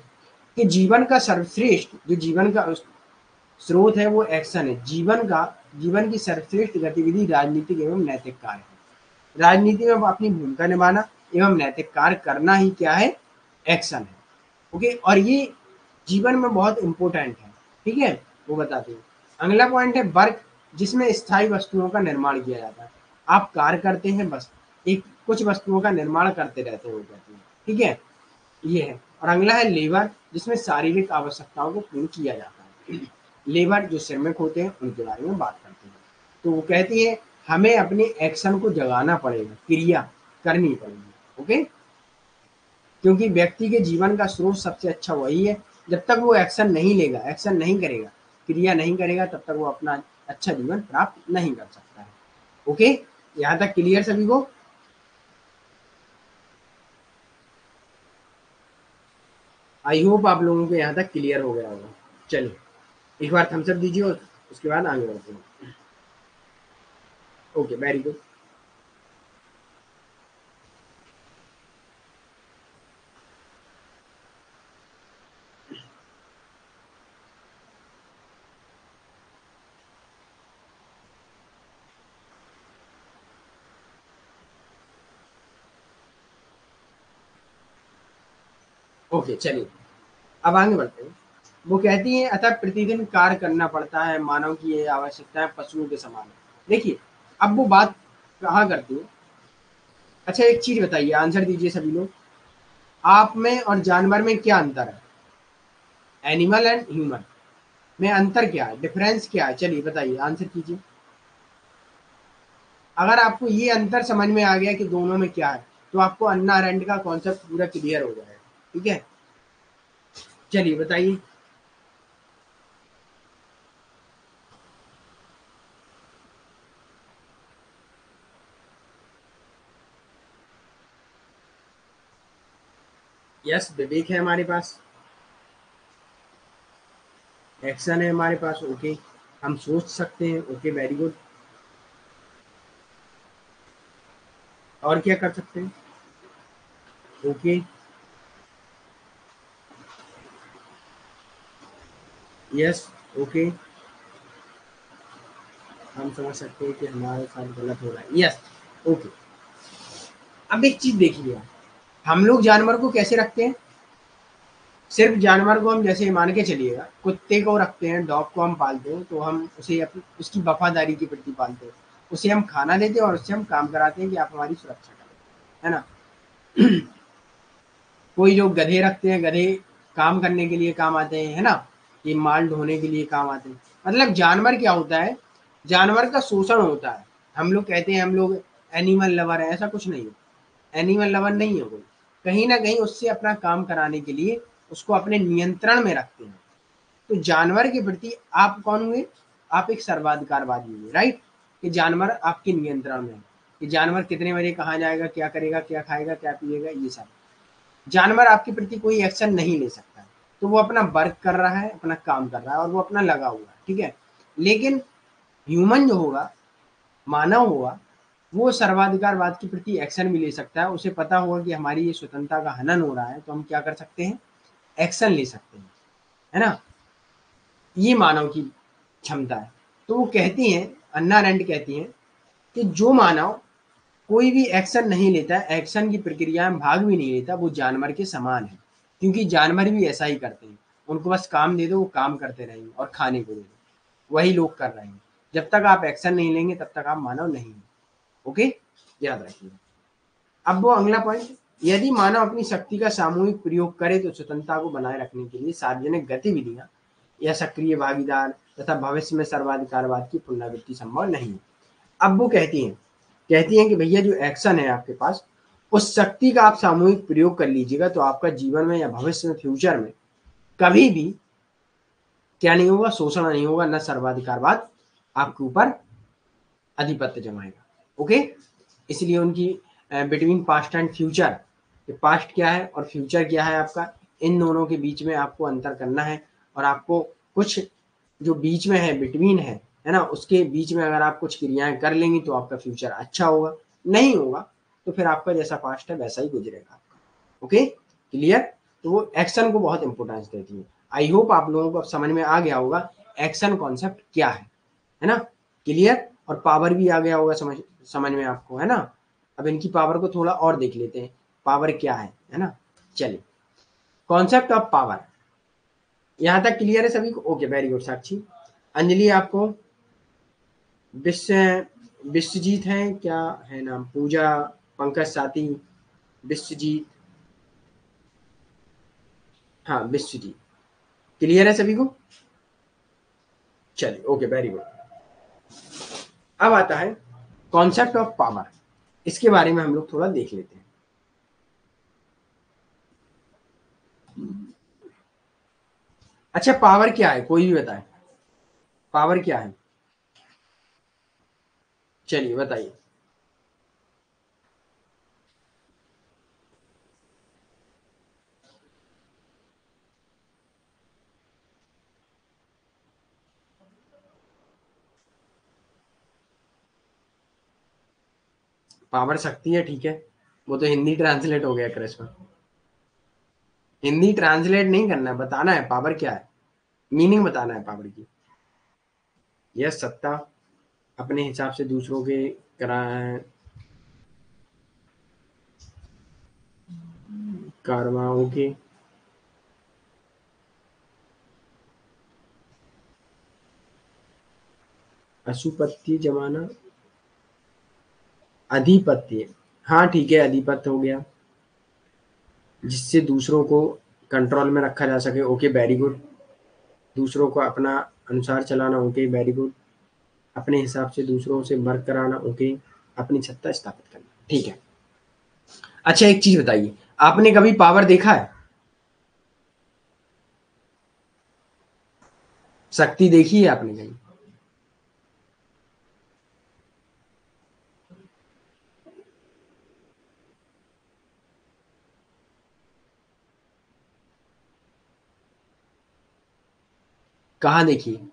कि जीवन का सर्वश्रेष्ठ, जो जीवन का स्रोत है वो एक्शन है। जीवन की सर्वश्रेष्ठ गतिविधि राजनीतिक एवं नैतिक कार्य है। राजनीति में अपनी भूमिका निभाना एवं नैतिक कार्य करना ही क्या है? एक्शन है। ओके, और ये जीवन में बहुत इंपॉर्टेंट है। ठीक है, वो बताते हैं। अगला पॉइंट है वर्क, जिसमें स्थायी वस्तुओं का निर्माण किया जाता है। आप कार्य करते हैं, बस एक कुछ वस्तुओं का निर्माण करते रहते हैं, वो कहते हैं। ठीक है, ये है। और अगला है लेबर, जिसमें शारीरिक आवश्यकताओं को पूर्ण किया जाता है। लेबर जो श्रमिक होते हैं उनके बारे में बात करते हैं। तो वो कहती है हमें अपने एक्शन को जगाना पड़ेगा, क्रिया करनी पड़ेगी। ओके, क्योंकि व्यक्ति के जीवन का स्रोत सबसे अच्छा वही है। जब तक वो एक्शन नहीं लेगा, एक्शन नहीं करेगा, क्रिया नहीं करेगा, तब तक वो अपना अच्छा जीवन प्राप्त नहीं कर सकता है। ओके, यहाँ तक क्लियर सभी को? आई होप आप लोगों को यहाँ तक क्लियर हो गया होगा। चलिए एक बार थम्स अप दीजिए और उसके बाद आगे बढ़ते हैं। Okay, very good. ओके, चलिए अब आगे बढ़ते हैं। वो कहती हैं अतः प्रतिदिन कार्य करना पड़ता है, मानव की ये आवश्यकताएं पशुओं के समान है। देखिए, अब वो बात कहाँ करती है। अच्छा एक चीज बताइए, आंसर दीजिए सभी लोग। आप में और जानवर में क्या अंतर है? एनिमल एंड ह्यूमन में अंतर क्या है, डिफरेंस क्या है? चलिए बताइए, आंसर कीजिए। अगर आपको ये अंतर समझ में आ गया कि दोनों में क्या है, तो आपको अन्ना अरेंड का कॉन्सेप्ट पूरा क्लियर हो जाएगा। ठीक है, चलिए बताइए। यस, विवेक है हमारे पास, एक्शन है हमारे पास, ओके, हम सोच सकते हैं, ओके वेरी गुड। और क्या कर सकते हैं? ओके, यस, ओके, हम समझ सकते हैं कि हमारे साथ गलत हो रहा है, यस, ओके। अब एक चीज देखिए, हम लोग जानवर को कैसे रखते हैं? सिर्फ जानवर को हम जैसे मान के चलिएगा, कुत्ते को रखते हैं, डॉग को हम पालते हैं, तो हम उसे उसकी वफादारी के प्रति पालते हैं, उसे हम खाना देते हैं और उससे हम काम कराते हैं कि आप हमारी सुरक्षा करें, है ना? कोई जो गधे रखते हैं, गधे काम करने के लिए काम आते हैं, है ना? ये माल ढोने के लिए काम आते हैं। मतलब जानवर क्या होता है, जानवर का शोषण होता है। हम लोग कहते हैं हम लोग एनिमल लवर है, ऐसा कुछ नहीं है, एनिमल लवर नहीं है कोई। कहीं ना कहीं उससे अपना काम कराने के लिए उसको अपने नियंत्रण में रखते हैं। तो जानवर के प्रति आप कौन हुए? आप एक सर्वाधिकारवादी हुए, राइट? कि जानवर आपके नियंत्रण में है, कि जानवर कितने बजे कहाँ जाएगा, क्या करेगा, क्या खाएगा, क्या पिएगा, ये सब। जानवर आपके प्रति कोई एक्शन नहीं ले सकता है, तो वो अपना वर्क कर रहा है, अपना काम कर रहा है और वो अपना लगा हुआ है, ठीक है। लेकिन ह्यूमन जो होगा, मानव होगा, वो सर्वाधिकारवाद के प्रति एक्शन भी ले सकता है। उसे पता होगा कि हमारी ये स्वतंत्रता का हनन हो रहा है, तो हम क्या कर सकते हैं? एक्शन ले सकते हैं, है ना? ये मानव की क्षमता है। तो वो कहती हैं, अन्ना अरेंड कहती हैं कि जो मानव कोई भी एक्शन नहीं लेता है, एक्शन की प्रक्रिया में भाग भी नहीं लेता, वो जानवर के समान है। क्योंकि जानवर भी ऐसा ही करते हैं, उनको बस काम दे दो, वो काम करते रहेंगे और खाने को दे दो, वही लोग कर रहे हैं। जब तक आप एक्शन नहीं लेंगे तब तक आप मानव नहीं हैं, ओके, याद रखिए। अब वो अगला पॉइंट, यदि मानव अपनी शक्ति का सामूहिक प्रयोग करे तो स्वतंत्रता को बनाए रखने के लिए सार्वजनिक गतिविधियां या सक्रिय भागीदार तथा भविष्य में सर्वाधिकारवाद की पुनरावृत्ति संभव नहीं है। अब वो कहती हैं कि भैया जो एक्शन है आपके पास, उस शक्ति का आप सामूहिक प्रयोग कर लीजिएगा तो आपका जीवन में या भविष्य में, फ्यूचर में कभी भी क्या नहीं होगा? शोषण नहीं होगा, न सर्वाधिकारवाद आपके ऊपर आधिपत्य जमाएगा, ओके। इसलिए उनकी between past and future, past क्या है और फ्यूचर क्या है आपका, इन दोनों के बीच में आपको अंतर करना है। और आपको कुछ जो बीच में है, बिटवीन है ना, उसके बीच में अगर आप कुछ क्रियाएं कर लेंगी तो आपका फ्यूचर अच्छा होगा, नहीं होगा तो फिर आपका जैसा पास्ट है वैसा ही गुजरेगा आपका, ओके, क्लियर? तो वो एक्शन को बहुत इंपॉर्टेंस देती है। आई होप आप लोगों को अब समझ में आ गया होगा एक्शन कॉन्सेप्ट क्या है ना? क्लियर? और पावर भी आ गया होगा समझ समझ में आपको, है ना? अब इनकी पावर को थोड़ा और देख लेते हैं, पावर क्या है ना? चलिए, कॉन्सेप्ट ऑफ पावर, यहां तक क्लियर है सभी को? Okay very good. Sakshi, Anjali, आपको विश्व विश्वजीत है क्या है नाम, पूजा, पंकज, साथी, विश्वजीत, हाँ विश्वजीत, क्लियर है सभी को? चलिए, ओके वेरी गुड। अब आता है कॉन्सेप्ट ऑफ पावर, इसके बारे में हम लोग थोड़ा देख लेते हैं। अच्छा, पावर क्या है, कोई भी बताए, पावर क्या है? चलिए बताइए। पावर शक्ति है, ठीक है, वो तो हिंदी ट्रांसलेट हो गया कृष्ण। हिंदी ट्रांसलेट नहीं करना है, बताना है पावर क्या है, मीनिंग बताना है पावर की। यह सत्ता, अपने हिसाब से दूसरों के करा कारवाओं के, अशुपत्य जमाना, अधिपत्य, हाँ ठीक है, अधिपत्य हो गया, जिससे दूसरों को कंट्रोल में रखा जा सके, ओके वेरी गुड। दूसरों को अपना अनुसार चलाना, ओके वेरी गुड। अपने हिसाब से दूसरों से वर्क कराना, ओके। अपनी सत्ता स्थापित करना, ठीक है। अच्छा एक चीज बताइए, आपने कभी पावर देखा है? शक्ति देखी है आपने कहीं? कहाँ देखी है?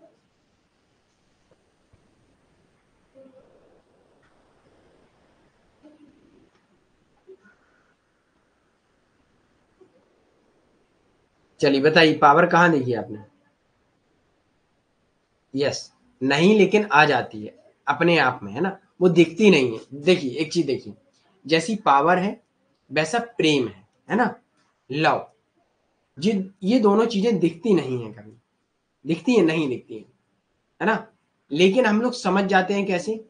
चलिए बताइए, पावर कहाँ देखी है आपने? यस। नहीं, लेकिन आ जाती है अपने आप में, है ना, वो दिखती नहीं है। देखिए एक चीज देखिए, जैसी पावर है वैसा प्रेम है ना, लव। ये दोनों चीजें दिखती नहीं है कभी। दिखती है? नहीं दिखती है ना। लेकिन हम लोग समझ जाते हैं कैसे?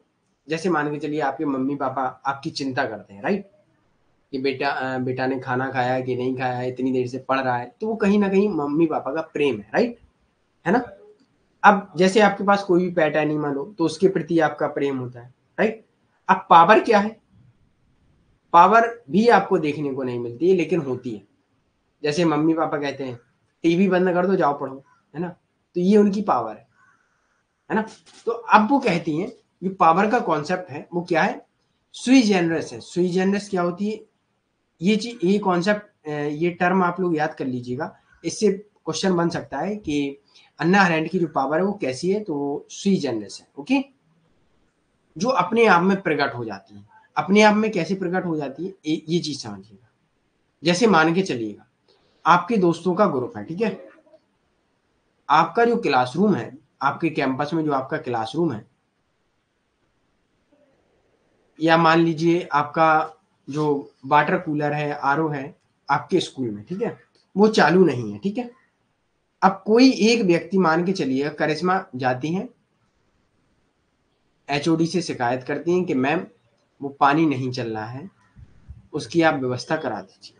जैसे मान के चलिए आपके मम्मी पापा आपकी चिंता करते हैं, राइट, कि बेटा ने खाना खाया है कि नहीं खाया है, इतनी देर से पढ़ रहा है, तो वो कहीं ना कहीं मम्मी पापा का प्रेम है, राइट, है ना। अब जैसे आपके पास कोई भी पेट एनिमल हो तो उसके प्रति आपका प्रेम होता है, राइट। अब पावर क्या है? पावर भी आपको देखने को नहीं मिलती है लेकिन होती है। जैसे मम्मी पापा कहते हैं टीवी बंद कर दो, जाओ पढ़ो, है ना, तो ये उनकी पावर है ना। तो अब वो कहती हैं, ये पावर का कॉन्सेप्ट है वो क्या है? सुई जेनरस है। सुई जेनरस क्या होती है? ये चीज, ये कॉन्सेप्ट, ये टर्म आप लोग याद कर लीजिएगा। इससे क्वेश्चन बन सकता है कि अन्ना हरेंट की जो पावर है वो कैसी है, तो सुई जेनरस है। ओके, जो अपने आप में प्रकट हो जाती है। अपने आप में कैसे प्रकट हो जाती है, ये चीज समझिएगा। जैसे मान के चलिएगा आपके दोस्तों का ग्रुप है, ठीक है। आपका जो क्लासरूम है, आपके कैंपस में जो आपका क्लासरूम है, या मान लीजिए आपका जो वाटर कूलर है, आरओ है आपके स्कूल में, ठीक है, वो चालू नहीं है, ठीक है। अब कोई एक व्यक्ति, मान के चलिए करिश्मा जाती हैं एचओडी से शिकायत करती हैं कि मैम वो पानी नहीं चल रहा है, उसकी आप व्यवस्था करा दीजिए।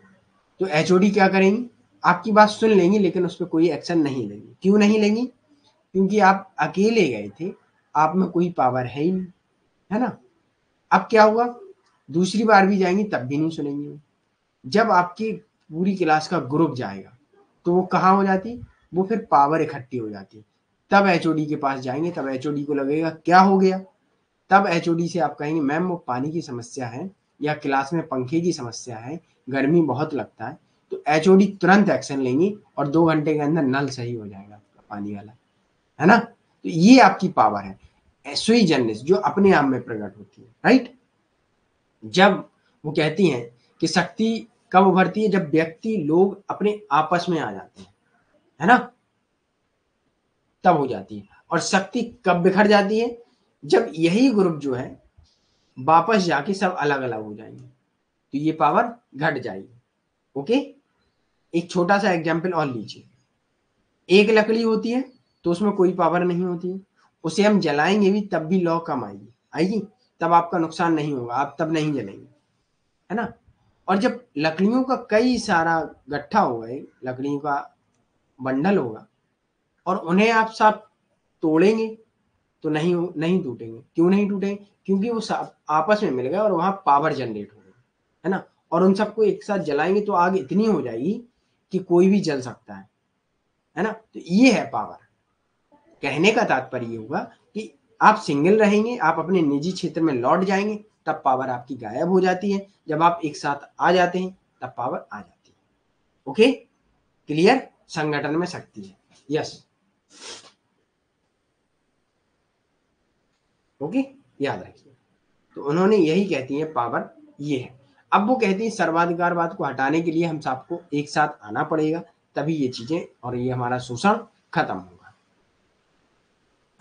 तो एचओडी क्या करेंगी? आपकी बात सुन लेंगी लेकिन उस पर कोई एक्शन नहीं लेंगी। क्यों नहीं लेंगी? क्योंकि आप अकेले गए थे, आप में कोई पावर है ही नहीं, है ना। अब क्या हुआ? दूसरी बार भी जाएंगी तब भी नहीं सुनेंगी वो। जब आपकी पूरी क्लास का ग्रुप जाएगा तो वो कहाँ हो जाती? वो फिर पावर इकट्ठी हो जाती। तब एचओडी के पास जाएंगे, तब एचओडी को लगेगा क्या हो गया। तब एचओडी से आप कहेंगे मैम वो पानी की समस्या है, या क्लास में पंखे की समस्या है, गर्मी बहुत लगता है। तो एचओडी तुरंत एक्शन लेंगी और 2 घंटे के अंदर नल सही हो जाएगा आपका पानी वाला, है ना। तो ये आपकी पावर है, सुई जनरस, जो अपने आप में प्रकट होती है, राइट। जब वो कहती हैं कि शक्ति कब उभरती है? जब व्यक्ति लोग अपने आपस में आ जाते हैं, है ना, तब हो जाती है। और शक्ति कब बिखर जाती है? जब यही ग्रुप जो है वापस जाके सब अलग अलग हो जाएंगे, तो ये पावर घट जाएगी। ओके, एक छोटा सा एग्जाम्पल और लीजिए। एक लकड़ी होती है तो उसमें कोई पावर नहीं होती है, उसे हम जलाएंगे भी तब भी लौ कम आएगी, आएगी, तब आपका नुकसान नहीं होगा, आप तब नहीं जलेंगे, है ना। और जब लकड़ियों का कई सारा गट्ठा होगा, लकड़ियों का बंडल होगा, और उन्हें आप साथ तोड़ेंगे तो नहीं नहीं टूटेंगे। क्यों नहीं टूटेंगे? क्योंकि वो आपस में मिल गए और वहां पावर जनरेट हो गई, है ना। और उन सबको एक साथ जलाएंगे तो आग इतनी हो जाएगी कि कोई भी जल सकता है ना। तो ये है पावर। कहने का तात्पर्य ये होगा कि आप सिंगल रहेंगे, आप अपने निजी क्षेत्र में लौट जाएंगे, तब पावर आपकी गायब हो जाती है। जब आप एक साथ आ जाते हैं तब पावर आ जाती है। Okay, clear? संगठन में शक्ति है। यस, ओके, याद रखिए। तो उन्होंने यही कहती है पावर ये है। अब वो कहती है सर्वाधिकारवाद को हटाने के लिए हम सबको एक साथ आना पड़ेगा, तभी ये चीजें और ये हमारा शोषण खत्म होगा।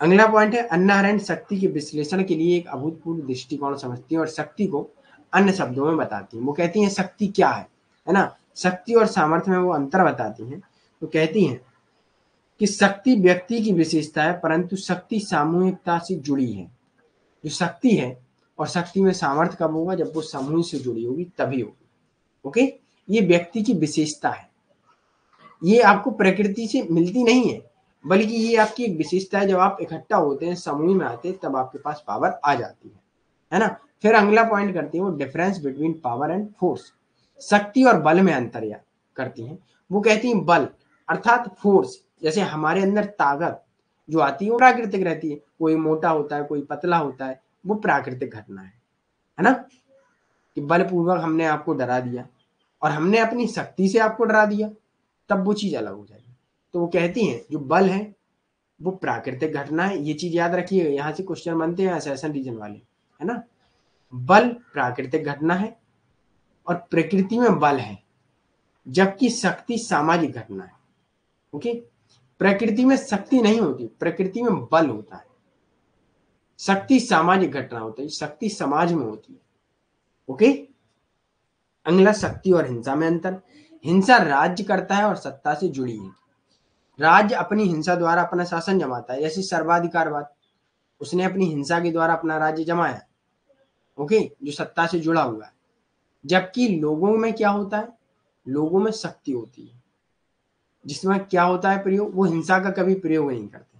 अगला पॉइंट है अन्ना अरेंट शक्ति के विश्लेषण के लिए एक अभूतपूर्व दृष्टिकोण समझती है और शक्ति को अन्य शब्दों में बताती है। वो कहती हैं शक्ति क्या है ना। शक्ति और सामर्थ्य में वो अंतर बताती हैं। तो कहती हैं कि शक्ति व्यक्ति की विशेषता है, परंतु शक्ति सामूहिकता से जुड़ी है। जो शक्ति है, और शक्ति में सामर्थ्य कब होगा? जब वो समूह से जुड़ी होगी तभी होगी। ओके, ये व्यक्ति की विशेषता है, ये आपको प्रकृति से मिलती नहीं है, बल्कि ये आपकी एक विशेषता है। जब आप इकट्ठा होते हैं, समूह में आते हैं, तब आपके पास पावर आ जाती है ना। फिर अगला पॉइंट करती है वो difference between power and force. शक्ति और बल में अंतर या करती हैं। वो कहती हैं बल अर्थात फोर्स, जैसे हमारे अंदर ताकत जो आती है वो प्राकृतिक रहती है। कोई मोटा होता है, कोई पतला होता है, वो प्राकृतिक घटना है ना? कि बलपूर्वक हमने आपको डरा दिया और हमने अपनी शक्ति से आपको डरा दिया, तब वो चीज अलग हो जाएगी। तो वो कहती हैं जो बल है वो प्राकृतिक घटना है। ये चीज याद रखिएगा, यहाँ से क्वेश्चन बनते हैं असैसन रीजन वाले, है ना? बल प्राकृतिक घटना है और प्रकृति में बल है, जबकि शक्ति सामाजिक घटना है। ओके, प्रकृति में शक्ति नहीं होती, प्रकृति में बल होता है। शक्ति सामाजिक घटना होती है, शक्ति समाज में होती है। ओके, अगला शक्ति और हिंसा में अंतर। हिंसा राज्य करता है और सत्ता से जुड़ी है। राज्य अपनी हिंसा द्वारा अपना शासन जमाता है, जैसे सर्वाधिकारवाद, उसने अपनी हिंसा के द्वारा अपना राज्य जमाया। ओके, जो सत्ता से जुड़ा हुआ है। जबकि लोगों में क्या होता है, लोगों में शक्ति होती है, जिसमें क्या होता है प्रयोग, वो हिंसा का कभी प्रयोग नहीं करते।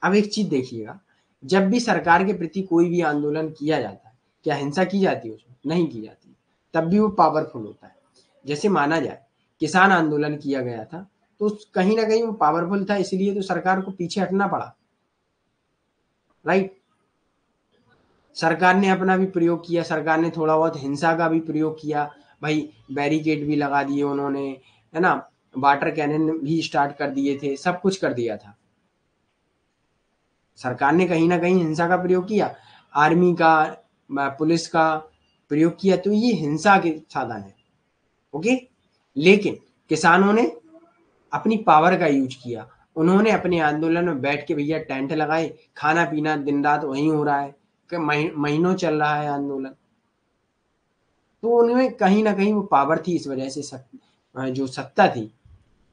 अब एक चीज देखिएगा, जब भी सरकार के प्रति कोई भी आंदोलन किया जाता है, क्या हिंसा की जाती है उसमें? नहीं की जाती, तब भी वो पावरफुल होता है। जैसे माना जाए किसान आंदोलन किया गया था, तो कहीं ना कहीं वो पावरफुल था, इसलिए तो सरकार को पीछे हटना पड़ा, राइट? सरकार ने अपना भी प्रयोग किया, सरकार ने थोड़ा बहुत हिंसा का भी प्रयोग किया, भाई बैरिकेड भी लगा दिए उन्होंने, है ना? वाटर कैनन भी स्टार्ट कर दिए थे, सब कुछ कर दिया था। सरकार ने कहीं ना कहीं हिंसा का प्रयोग किया, आर्मी का, पुलिस का प्रयोग किया, तो ये हिंसा के साधन है। ओके, लेकिन किसानों ने अपनी पावर का यूज किया। उन्होंने अपने आंदोलन में बैठ के भैया टेंट लगाए, खाना पीना दिन रात वहीं हो रहा है, महीनों चल रहा है आंदोलन। तो उनमें कहीं ना कहीं वो पावर थी, इस वजह से जो सत्ता थी,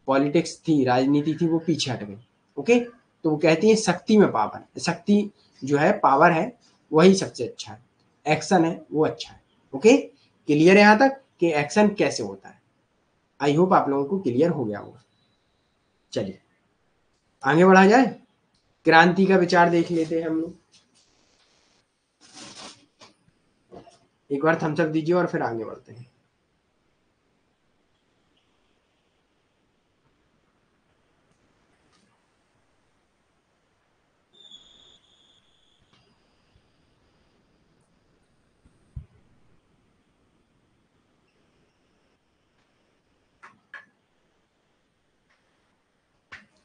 पॉलिटिक्स थी, राजनीति थी, वो पीछे हट गई। ओके, तो वो कहती है शक्ति में पावर, शक्ति जो है, पावर है, वही सबसे अच्छा है, एक्शन है वो अच्छा है। ओके, क्लियर है यहाँ तक कि एक्शन कैसे होता है? आई होप आप लोगों को क्लियर हो गया होगा। चलिए आगे बढ़ा जाए, क्रांति का विचार देख लेते हैं हम लोग। एक बार थम्स अप दीजिए और फिर आगे बढ़ते हैं।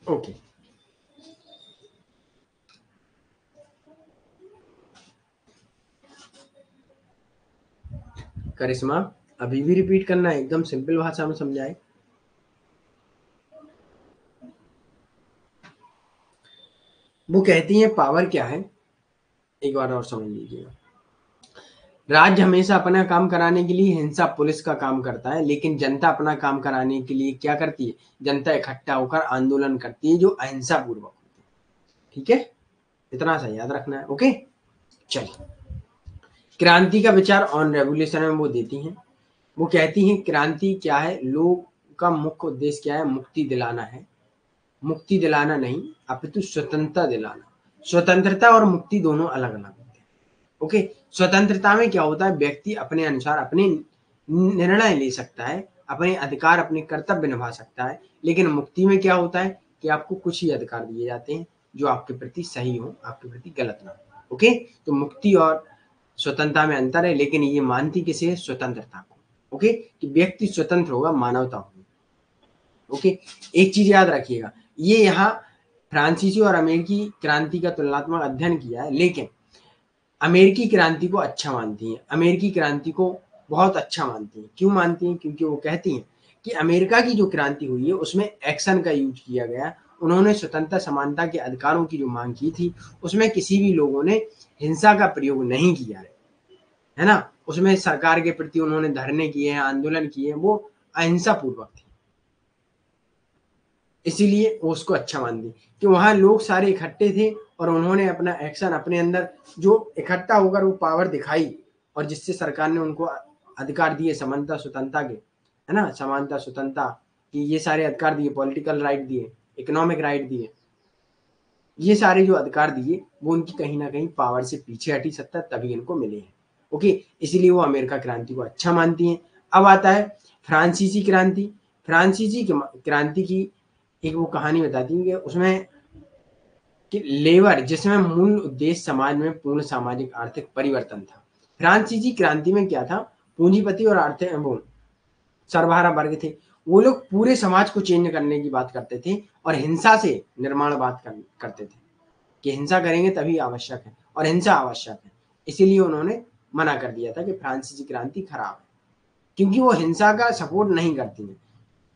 ओके, करिश्मा अभी भी रिपीट करना है, एकदम सिंपल भाषा में समझाए। वो कहती है पावर क्या है, एक बार और समझ लीजिएगा। राज्य हमेशा अपना काम कराने के लिए हिंसा पुलिस का काम करता है, लेकिन जनता अपना काम कराने के लिए क्या करती है? जनता इकट्ठा होकर आंदोलन करती है, जो अहिंसा पूर्वक होती है। ठीक है, इतना सा याद रखना है। ओके, चलिए क्रांति का विचार ऑन रेवोल्यूशन में वो देती हैं। वो कहती हैं क्रांति क्या है, लोग का मुख्य उद्देश्य क्या है? मुक्ति दिलाना है, मुक्ति दिलाना नहीं अपितु स्वतंत्रता दिलाना। स्वतंत्रता और मुक्ति दोनों अलग अलग होते हैं। ओके, स्वतंत्रता में क्या होता है, व्यक्ति अपने अनुसार अपने निर्णय ले सकता है, अपने अधिकार अपने कर्तव्य निभा सकता है। लेकिन मुक्ति में क्या होता है कि आपको कुछ ही अधिकार दिए जाते हैं जो आपके प्रति सही हो, आपके प्रति गलत ना हो। ओके, तो मुक्ति और स्वतंत्रता में अंतर है, लेकिन ये मानती किसे है? स्वतंत्रता को। ओके, कि व्यक्ति स्वतंत्र होगा, मानवता होगी। ओके, एक चीज याद रखिएगा, ये यहाँ फ्रांसीसी और अमेरिकी क्रांति का तुलनात्मक अध्ययन किया है, लेकिन अमेरिकी क्रांति को अच्छा मानती हैं, अमेरिकी क्रांति को बहुत अच्छा मानती हैं। क्यों मानती हैं? क्योंकि वो कहती हैं कि अमेरिका की जो क्रांति हुई है उसमें एक्शन का यूज किया गया। उन्होंने स्वतंत्रता समानता के अधिकारों की जो मांग की थी, उसमें किसी भी लोगों ने हिंसा का प्रयोग नहीं किया है ना? उसमें सरकार के प्रति उन्होंने धरने किए हैं, आंदोलन किए हैं, वो अहिंसा पूर्वक थी। इसीलिए वो उसको अच्छा मानती कि वहां लोग सारे इकट्ठे थे और उन्होंने अपना एक्शन अपने अंदर जो इकट्ठा होकर वो पावर दिखाई, और जिससे सरकार ने उनको अधिकार दिए समानता स्वतंत्रता के, है ना? समानता स्वतंत्रता कि ये सारे अधिकार दिए, पॉलिटिकल राइट दिए, इकोनॉमिक राइट दिए, ये सारे जो अधिकार दिए वो उनकी कहीं ना कहीं पावर से पीछे हटी सत्ता, तभी इनको मिले हैं। ओके, इसीलिए वो अमेरिका क्रांति को अच्छा मानती हैं। अब आता है फ्रांसीसी क्रांति। फ्रांसीसी क्रांति की एक वो कहानी बताती है कि उसमें कि लेबर जिसमें मूल उद्देश्य समाज में पूर्ण सामाजिक आर्थिक परिवर्तन था। फ्रांसीसी क्रांति में क्या था, पूंजीपति और आर्थिक वो सर्वहारा वर्ग थे, वो लोग पूरे समाज को चेंज करने की बात करते थे और हिंसा से निर्माण करते थे कि हिंसा करेंगे तभी आवश्यक है और हिंसा आवश्यक है। इसीलिए उन्होंने मना कर दिया था कि फ्रांसीसी क्रांति खराब है, क्योंकि वो हिंसा का सपोर्ट नहीं करती है।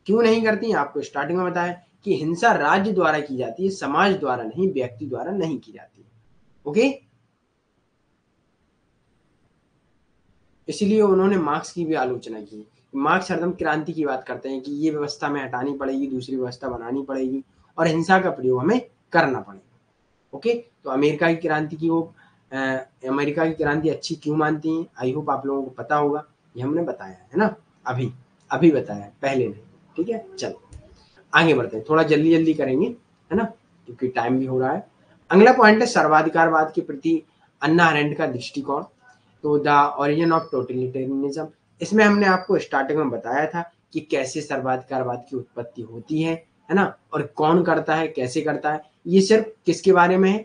क्यों नहीं करती हैं, आपको स्टार्टिंग में बताया कि हिंसा राज्य द्वारा की जाती है, समाज द्वारा नहीं, व्यक्ति द्वारा नहीं की जाती है। ओके, इसलिए उन्होंने मार्क्स की भी आलोचना की। मार्क्स हरदम क्रांति की बात करते हैं कि ये व्यवस्था में हटानी पड़ेगी, दूसरी व्यवस्था बनानी पड़ेगी और हिंसा का प्रयोग हमें करना पड़ेगा। ओके, तो अमेरिका की क्रांति की वो अमेरिका की क्रांति अच्छी क्यों मानती हैं, आई होप आप लोगों को पता होगा, ये हमने बताया है ना, अभी अभी बताया, पहले नहीं। ठीक है, चलो आगे बढ़ते हैं, थोड़ा जल्दी जल्दी करेंगे, है ना, क्योंकि टाइम भी हो रहा है। अगला पॉइंट है सर्वाधिकारवाद के प्रति अन्ना अरेंड का दृष्टिकोण। तो द ओरिजिन ऑफ टोटलिटेरियनिज्म, इसमें हमने आपको स्टार्टिंग में बताया था कि कैसे सर्वाधिकारवाद की उत्पत्ति होती है ना, और कौन करता है, कैसे करता है। ये सिर्फ किसके बारे में है,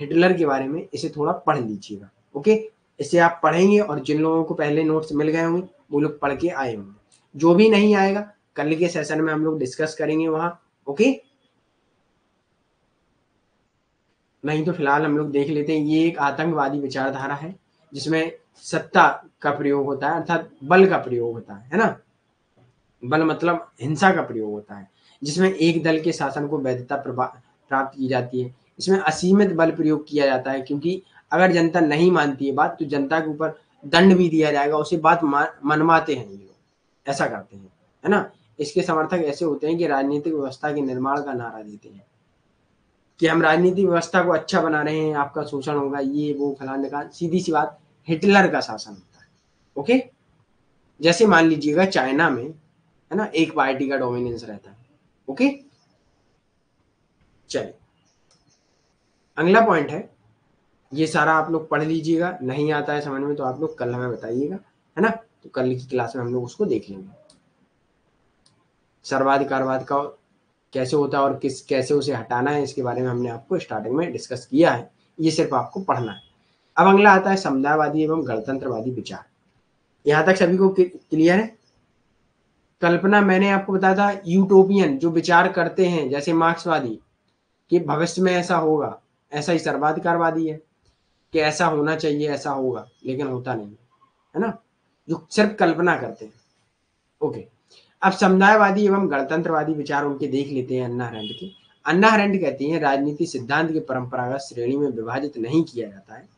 हिटलर के बारे में। इसे थोड़ा पढ़ लीजिएगा। ओके, इसे आप पढ़ेंगे और जिन लोगों को पहले नोट्स मिल गए होंगे वो लोग पढ़ के आए होंगे। जो भी नहीं आएगा कल के सेशन में हम लोग डिस्कस करेंगे वहां। ओके, नहीं तो फिलहाल हम लोग देख लेते हैं। ये एक आतंकवादी विचारधारा है जिसमें सत्ता का प्रयोग होता है, अर्थात बल का प्रयोग होता है ना, बल मतलब हिंसा का प्रयोग होता है, जिसमें एक दल के शासन को वैधता प्राप्त की जाती है। इसमें असीमित बल प्रयोग किया जाता है, क्योंकि अगर जनता नहीं मानती है बात तो जनता के ऊपर दंड भी दिया जाएगा, उसे बात मनवाते हैं ये लोग, ऐसा करते हैं, है ना। इसके समर्थक ऐसे होते हैं कि राजनीतिक व्यवस्था के निर्माण का नारा देते हैं कि हम राजनीतिक व्यवस्था को अच्छा बना रहे हैं, आपका शोषण होगा, ये वो फलाने का। सीधी सी बात, हिटलर का शासन होता है। ओके, जैसे मान लीजिएगा चाइना में, है ना, एक पार्टी का डोमिनेंस रहता है। ओके, चलिए अगला पॉइंट है, ये सारा आप लोग पढ़ लीजिएगा, नहीं आता है समझ में तो आप लोग कल हमें बताइएगा, है ना, तो कल की क्लास में हम लोग उसको देख लेंगे। सर्वाधिकारवाद का कैसे होता है और कैसे उसे हटाना है, इसके बारे में हमने आपको स्टार्टिंग में डिस्कस किया है, ये सिर्फ आपको पढ़ना है। अब अगला आता है समुदायवादी एवं गणतंत्रवादी विचार। यहाँ तक सभी को क्लियर है। कल्पना मैंने आपको बताया था, यूटोपियन जो विचार करते हैं जैसे मार्क्सवादी कि भविष्य में ऐसा होगा, ऐसा ही सर्वाधिकारवादी है कि ऐसा होना चाहिए, ऐसा होगा, लेकिन होता नहीं, है ना, जो सिर्फ कल्पना करते हैं। ओके, अब समुदायवादी एवं गणतंत्रवादी विचार उनके देख लेते हैं अन्ना अरेंड के। अन्ना अरेंड कहती हैं राजनीति सिद्धांत की परंपरागत श्रेणी में विभाजित नहीं किया जाता है,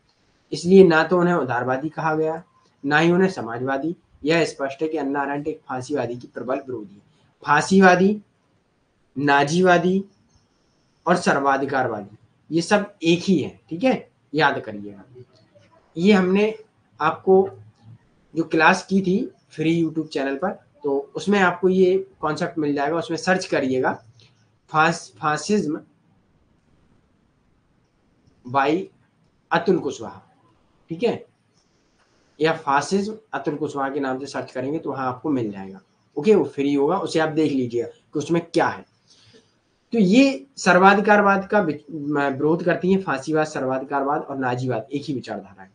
इसलिए ना तो उन्हें उदारवादी कहा गया, ना ही उन्हें समाजवादी। यह स्पष्ट है कि अन्ना अरेंड एक फांसीवादी की प्रबल विरोधी है। फांसीवादी, नाजीवादी और सर्वाधिकारवादी ये सब एक ही है, ठीक है, याद करिएगा। ये हमने आपको जो क्लास की थी फ्री यूट्यूब चैनल पर, तो उसमें आपको ये कॉन्सेप्ट मिल जाएगा, उसमें सर्च करिएगा फासिज्म बाई अतुल कुशवाहा, ठीक है, या फासिज्म अतुल कुशवाहा के नाम से सर्च करेंगे तो वहां आपको मिल जाएगा। ओके, वो फ्री होगा, उसे आप देख लीजिएगा कि उसमें क्या है। तो ये सर्वाधिकारवाद का विरोध करती है, फांसीवाद, सर्वाधिकारवाद और नाजीवाद एक ही विचारधारा है,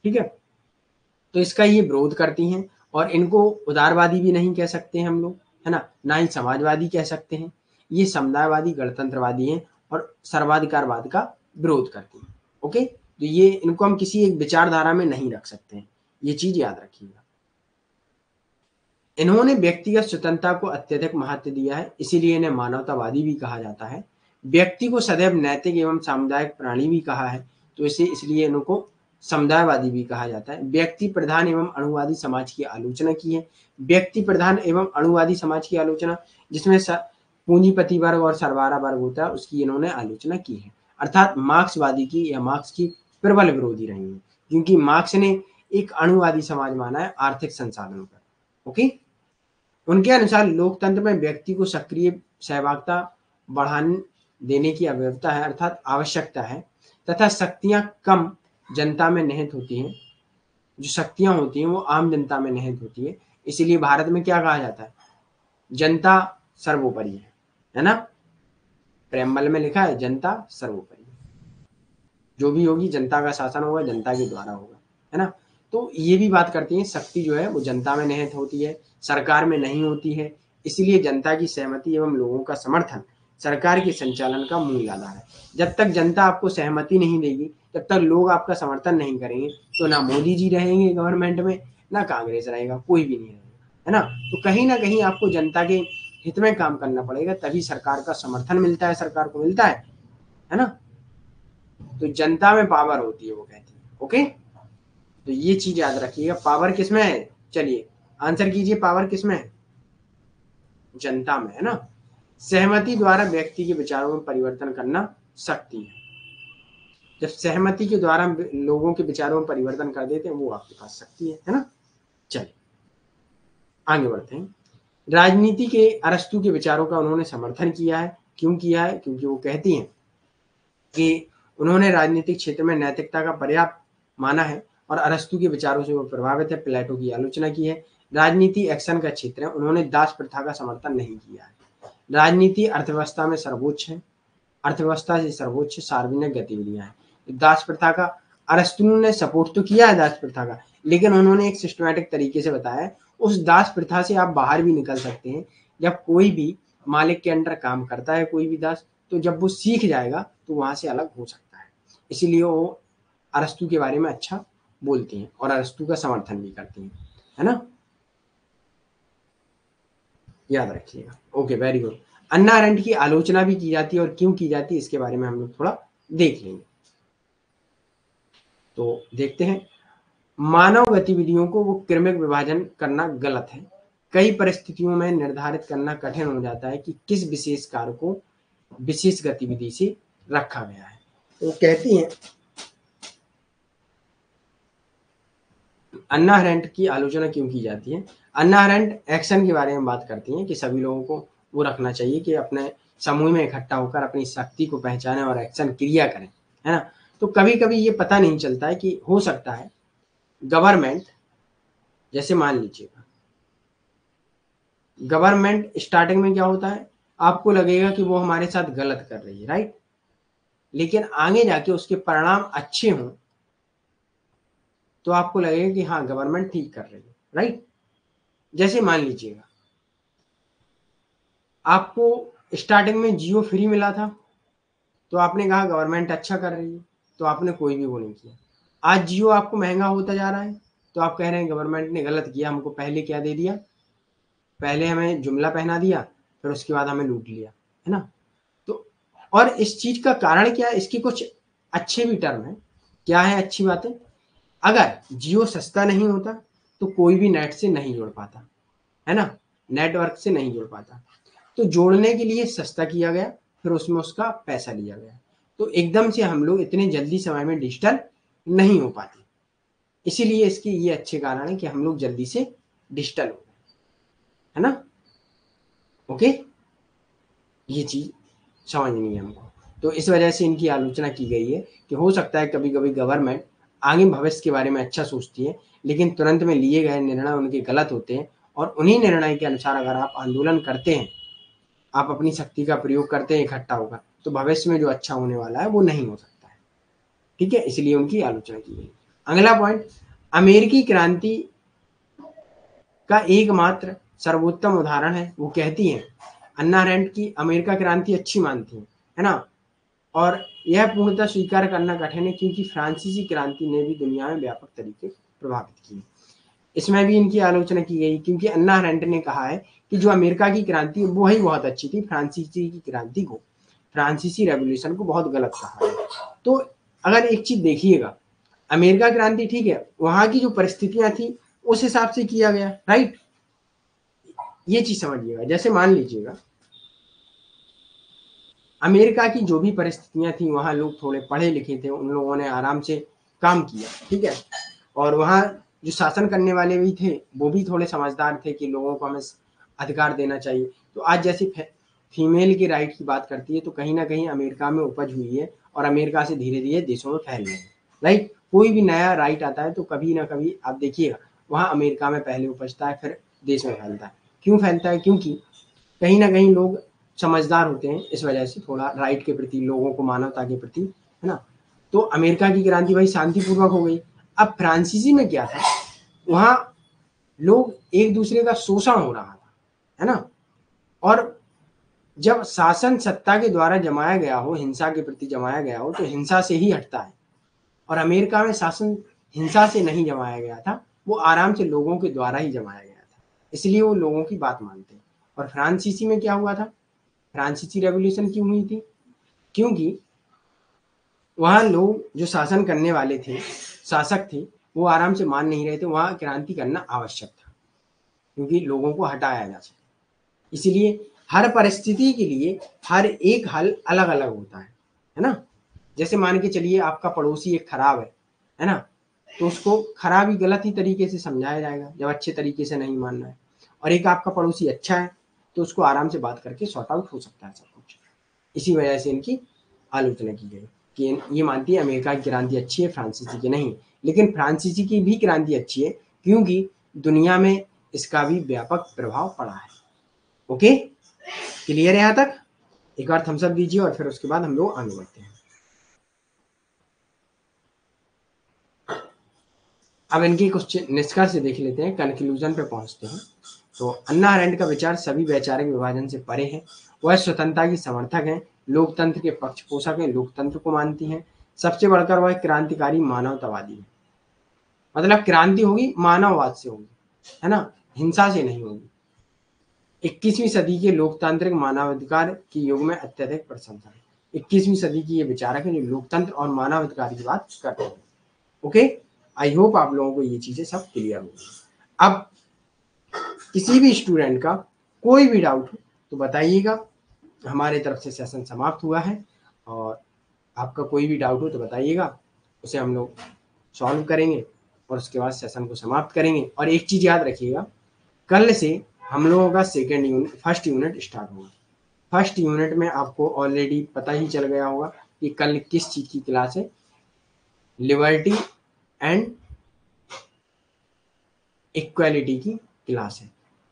ठीक है। तो इसका ये विरोध करती हैं और इनको उदारवादी भी नहीं कह सकते हैं हम लोग, है ना ही समाजवादी कह सकते हैं। ये समुदायवादी गणतंत्रवादी हैं और सर्वाधिकारवाद का विरोध करती हैं। ओके, तो ये इनको हम किसी एक विचारधारा में नहीं रख सकते हैं, ये चीज याद रखिएगा। इन्होंने व्यक्तिगत स्वतंत्रता को अत्यधिक महत्व दिया है, इसीलिए इन्हें मानवतावादी भी कहा जाता है। व्यक्ति को सदैव नैतिक एवं सामुदायिक प्राणी भी कहा है, तो इसे इसलिए इनको समुदायवादी भी कहा जाता है। व्यक्ति प्रधान एवं अणुवादी समाज की आलोचना की है। व्यक्ति प्रधान एवं अणुवादी समाज की आलोचना, जिसमें पूंजीपति वर्ग और सरवारा वर्ग होता है, उसकी इन्होंने आलोचना की है। अर्थात मार्क्सवादी की या मार्क्स की प्रबल विरोधी रही है, क्योंकि मार्क्स ने एक अणुवादी समाज माना है आर्थिक संसाधनों पर। ओके, उनके अनुसार लोकतंत्र में व्यक्ति को सक्रिय सहभागिता बढ़ाने देने की आवश्यकता है, अर्थात आवश्यकता है, तथा शक्तियां कम जनता में निहित होती हैं। जो शक्तियां होती हैं वो आम जनता में निहित होती है। इसीलिए भारत में क्या कहा जाता है, जनता सर्वोपरि है ना, प्रेमबल में लिखा है जनता सर्वोपरि। जो भी होगी जनता का शासन होगा, जनता के द्वारा होगा, है ना। तो ये भी बात करती है शक्ति जो है वो जनता में निहित होती है, सरकार में नहीं होती है। इसलिए जनता की सहमति एवं लोगों का समर्थन सरकार के संचालन का मूल आधार है। जब तक जनता आपको सहमति नहीं देगी, जब तक लोग आपका समर्थन नहीं करेंगे, तो ना मोदी जी रहेंगे गवर्नमेंट में, ना कांग्रेस रहेगा, कोई भी नहीं रहेगा, है ना। तो कहीं ना कहीं आपको जनता के हित में काम करना पड़ेगा, तभी सरकार का समर्थन मिलता है, सरकार को मिलता है ना। तो जनता में पावर होती है, वो कहती है। ओके, तो ये चीज याद रखिएगा, पावर किसमें है। चलिए आंसर कीजिए, पावर किसमें है, जनता में, है ना। सहमति द्वारा व्यक्ति के विचारों में परिवर्तन करना शक्ति है। जब सहमति के द्वारा लोगों के विचारों में परिवर्तन कर देते हैं, वो आपके पास शक्ति है ना। चलिए आगे बढ़ते हैं। राजनीति के अरस्तु के विचारों का उन्होंने समर्थन किया है। क्यों किया है, क्योंकि वो कहती हैं कि उन्होंने राजनीतिक क्षेत्र में नैतिकता का पर्याप्त माना है और अरस्तु के विचारों से वो प्रभावित है, प्लेटो की आलोचना की है। राजनीति एक्शन का क्षेत्र है, उन्होंने दास प्रथा का समर्थन नहीं किया है। राजनीति अर्थव्यवस्था में सर्वोच्च है, अर्थव्यवस्था से सर्वोच्च सार्वजनिक गतिविधियां हैं। दास प्रथा का अरस्तु ने सपोर्ट तो किया है दास प्रथा का, लेकिन उन्होंने एक सिस्टमैटिक तरीके से बताया उस दास प्रथा से आप बाहर भी निकल सकते हैं। जब कोई भी मालिक के अंडर काम करता है, कोई भी दास, तो जब वो सीख जाएगा तो वहां से अलग हो सकता है। इसीलिए वो अरस्तु के बारे में अच्छा बोलती हैं और अरस्तु का समर्थन भी करती हैं, है ना, याद रखिएगा। Okay, very good. Hannah Arendt की आलोचना भी की जाती है, और क्यों की जाती है इसके बारे में हम लोग थोड़ा देख लेंगे। तो देखते हैं, मानव गतिविधियों को वो क्रमिक विभाजन करना गलत है। कई परिस्थितियों में निर्धारित करना कठिन हो जाता है कि किस विशेष कार्य को विशेष गतिविधि से रखा गया है। वो कहती हैं, अन्ना अरेंट की आलोचना क्यों की जाती है। अन्ना अरेंट एक्शन के बारे में बात करती हैं कि सभी लोगों को वो रखना चाहिए कि अपने समूह में इकट्ठा होकर अपनी शक्ति को पहचानें और एक्शन क्रिया करें, है ना। तो कभी कभी ये पता नहीं चलता है कि हो सकता है गवर्नमेंट, जैसे मान लीजिएगा गवर्नमेंट स्टार्टिंग में क्या होता है, आपको लगेगा कि वो हमारे साथ गलत कर रही है, राइट, लेकिन आगे जाके उसके परिणाम अच्छे हों तो आपको लगेगा कि हाँ गवर्नमेंट ठीक कर रही है, राइट। जैसे मान लीजिएगा आपको स्टार्टिंग में जियो फ्री मिला था, तो आपने कहा गवर्नमेंट अच्छा कर रही है, तो आपने कोई भी वो नहीं किया। आज जियो आपको महंगा होता जा रहा है, तो आप कह रहे हैं गवर्नमेंट ने गलत किया, हमको पहले क्या दे दिया, पहले हमें जुमला पहना दिया, फिर उसके बाद हमें लूट लिया, है ना। तो और इस चीज का कारण क्या है, इसके कुछ अच्छे भी टर्म है। क्या है अच्छी बातें, अगर जियो सस्ता नहीं होता तो कोई भी नेट से नहीं जुड़ पाता, है ना, नेटवर्क से नहीं जुड़ पाता। तो जोड़ने के लिए सस्ता किया गया, फिर उसमें उसका पैसा लिया गया, तो एकदम से हम लोग इतने जल्दी समय में डिजिटल नहीं हो पाते। इसीलिए इसके ये अच्छे कारण है कि हम लोग जल्दी से डिजिटल हो, है ना। ओके, ये चीज समझनी है हमको। तो इस वजह से इनकी आलोचना की गई है कि हो सकता है कभी कभी गवर्नमेंट आगे भविष्य के बारे में अच्छा सोचती है, लेकिन तुरंत में लिए गए निर्णय उनके गलत होते हैं, और उन्हीं निर्णय के अनुसार अगर आप आंदोलन करते हैं, आप अपनी शक्ति का प्रयोग करते हैं इकट्ठा होकर, तो भविष्य में जो अच्छा होने वाला है वो नहीं हो सकता है, ठीक है। इसलिए उनकी आलोचना की गई। अगला पॉइंट, अमेरिकी क्रांति का एकमात्र सर्वोत्तम उदाहरण है। वो कहती हैं अन्ना अरेंट की अमेरिका क्रांति अच्छी मानती है ना, और यह पूर्णतः स्वीकार करना कठिन है क्योंकि फ्रांसीसी क्रांति ने भी दुनिया में व्यापक तरीके प्रभावित की। इसमें भी इनकी आलोचना की गई क्योंकि अन्ना अरेंट ने कहा है कि जो अमेरिका की क्रांति वो ही बहुत अच्छी थी, फ्रांसीसी की क्रांति को, फ्रांसीसी रेवोल्यूशन को बहुत गलत कहा है। तो अगर एक चीज देखिएगा, अमेरिका क्रांति ठीक है, वहां की जो परिस्थितियां थी उस हिसाब से किया गया, राइट, ये चीज समझिएगा। जैसे मान लीजिएगा अमेरिका की जो भी परिस्थितियां थी, वहां लोग थोड़े पढ़े लिखे थे, उन लोगों ने आराम से काम किया, ठीक है, और वहां जो शासन करने वाले भी थे वो भी थोड़े समझदार थे कि लोगों को हमें अधिकार देना चाहिए। तो आज जैसे फीमेल के राइट की बात करती है, तो कहीं ना कहीं अमेरिका में उपज हुई है और अमेरिका से धीरे धीरे देशों में फैल रही है, राइट। कोई भी नया राइट आता है तो कभी ना कभी आप देखिएगा वहां अमेरिका में पहले उपजता है, फिर देश में फैलता है। क्यों फैलता है, क्योंकि कहीं ना कहीं लोग समझदार होते हैं, इस वजह से थोड़ा राइट के प्रति, लोगों को मानवता के प्रति, है ना, तो अमेरिका की क्रांति भाई शांतिपूर्वक हो गई। अब फ्रांसीसी में क्या था, वहां लोग एक दूसरे का शोषण हो रहा था, है ना, और जब शासन सत्ता के द्वारा जमाया गया हो, हिंसा के प्रति जमाया गया हो, तो हिंसा से ही हटता है। और अमेरिका में शासन हिंसा से नहीं जमाया गया था, वो आराम से लोगों के द्वारा ही जमाया गया था, इसलिए वो लोगों की बात मानते हैं। और फ्रांसीसी में क्या हुआ था, फ्रांसीसी रेवोल्यूशन क्यों हुई थी, क्योंकि वहाँ लोग जो शासन करने वाले थे, शासक थे, वो आराम से मान नहीं रहे थे, वहाँ क्रांति करना आवश्यक था क्योंकि लोगों को हटाया जा सके। इसलिए हर परिस्थिति के लिए हर एक हल अलग अलग होता है ना। जैसे मान के चलिए आपका पड़ोसी एक खराब है ना, तो उसको खराब ही गलत ही तरीके से समझाया जाएगा जब अच्छे तरीके से नहीं मानना है। और एक आपका पड़ोसी अच्छा है तो उसको आराम से बात करके सॉर्ट आउट हो सकता है सब कुछ। इसी वजह से इनकी आलोचना की गई कि ये मानती है अमेरिका की क्रांति अच्छी है, फ्रांसीसी की नहीं। लेकिन फ्रांसीसी की भी क्रांति अच्छी है क्योंकि दुनिया में इसका भी व्यापक प्रभाव पड़ा है। ओके, क्लियर है यहाँ तक? एक बार थम्स अप दीजिए और फिर उसके बाद हम लोग आगे बढ़ते हैं। अब इनके कुछ निष्कर्ष देख लेते हैं, कंक्लूजन पे पहुंचते हैं। तो अन्ना अरेंड का विचार सभी वैचारिक विभाजन से परे है। वह स्वतंत्रता की समर्थक हैं, लोकतंत्र के पक्ष पोषक हैं, लोकतंत्र को मानती हैं। सबसे बढ़कर वह क्रांतिकारी मानवतावादी है, मतलब क्रांति होगी मानववाद से होगी, है ना, हिंसा से नहीं होगी। 21वीं सदी के लोकतांत्रिक मानवाधिकार के युग में अत्यधिक प्रशंसा है। 21वीं सदी की ये विचारक है जो लोकतंत्र और मानवाधिकार की बात करते हैं। ओके, आई होप आप लोगों को ये चीजें सब क्लियर होगी। अब किसी भी स्टूडेंट का कोई भी डाउट हो तो बताइएगा। हमारे तरफ से सेशन समाप्त हुआ है और आपका कोई भी डाउट हो तो बताइएगा, उसे हम लोग सॉल्व करेंगे और उसके बाद सेशन को समाप्त करेंगे। और एक चीज याद रखिएगा, कल से हम लोगों का फर्स्ट यूनिट स्टार्ट होगा। फर्स्ट यूनिट में आपको ऑलरेडी पता ही चल गया होगा कि कल किस चीज की क्लास है, लिबर्टी एंड इक्वालिटी की क्लास है।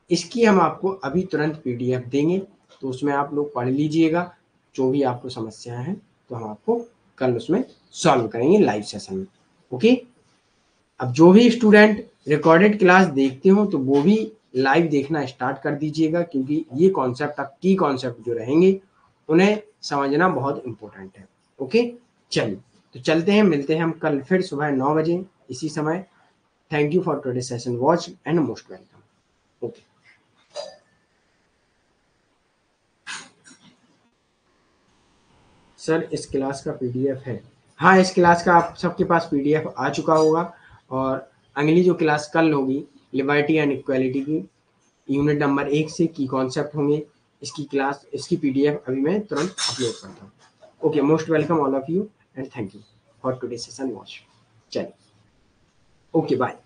इसकी हम आपको अभी तुरंत पीडीएफ देंगे, तो उसमें आप लोग पढ़ लीजिएगा। जो भी आपको समस्याएं हैं तो हम आपको कल उसमें सॉल्व करेंगे लाइव सेशन में। ओके, अब जो भी स्टूडेंट रिकॉर्डेड क्लास देखते हो तो वो भी लाइव देखना स्टार्ट कर दीजिएगा, क्योंकि ये कॉन्सेप्ट की कॉन्सेप्ट जो रहेंगे उन्हें समझना बहुत इंपॉर्टेंट है। ओके, चलिए तो चलते हैं, मिलते हैं हम कल फिर सुबह 9 बजे इसी समय। Thank you for today's session. Watch and most welcome. Okay. Sir इस क्लास का पीडीएफ है? हाँ, इस क्लास का आप सबके पास पीडीएफ आ चुका होगा। और अगली जो क्लास कल होगी लिबर्टी एंड इक्वालिटी की, यूनिट नंबर 1 से की कॉन्सेप्ट होंगे, इसकी क्लास, इसकी पीडीएफ अभी मैं तुरंत अपलोड करता हूँ। Okay, most welcome all of you and thank you for today session watch. चलिए, ओके, बाय।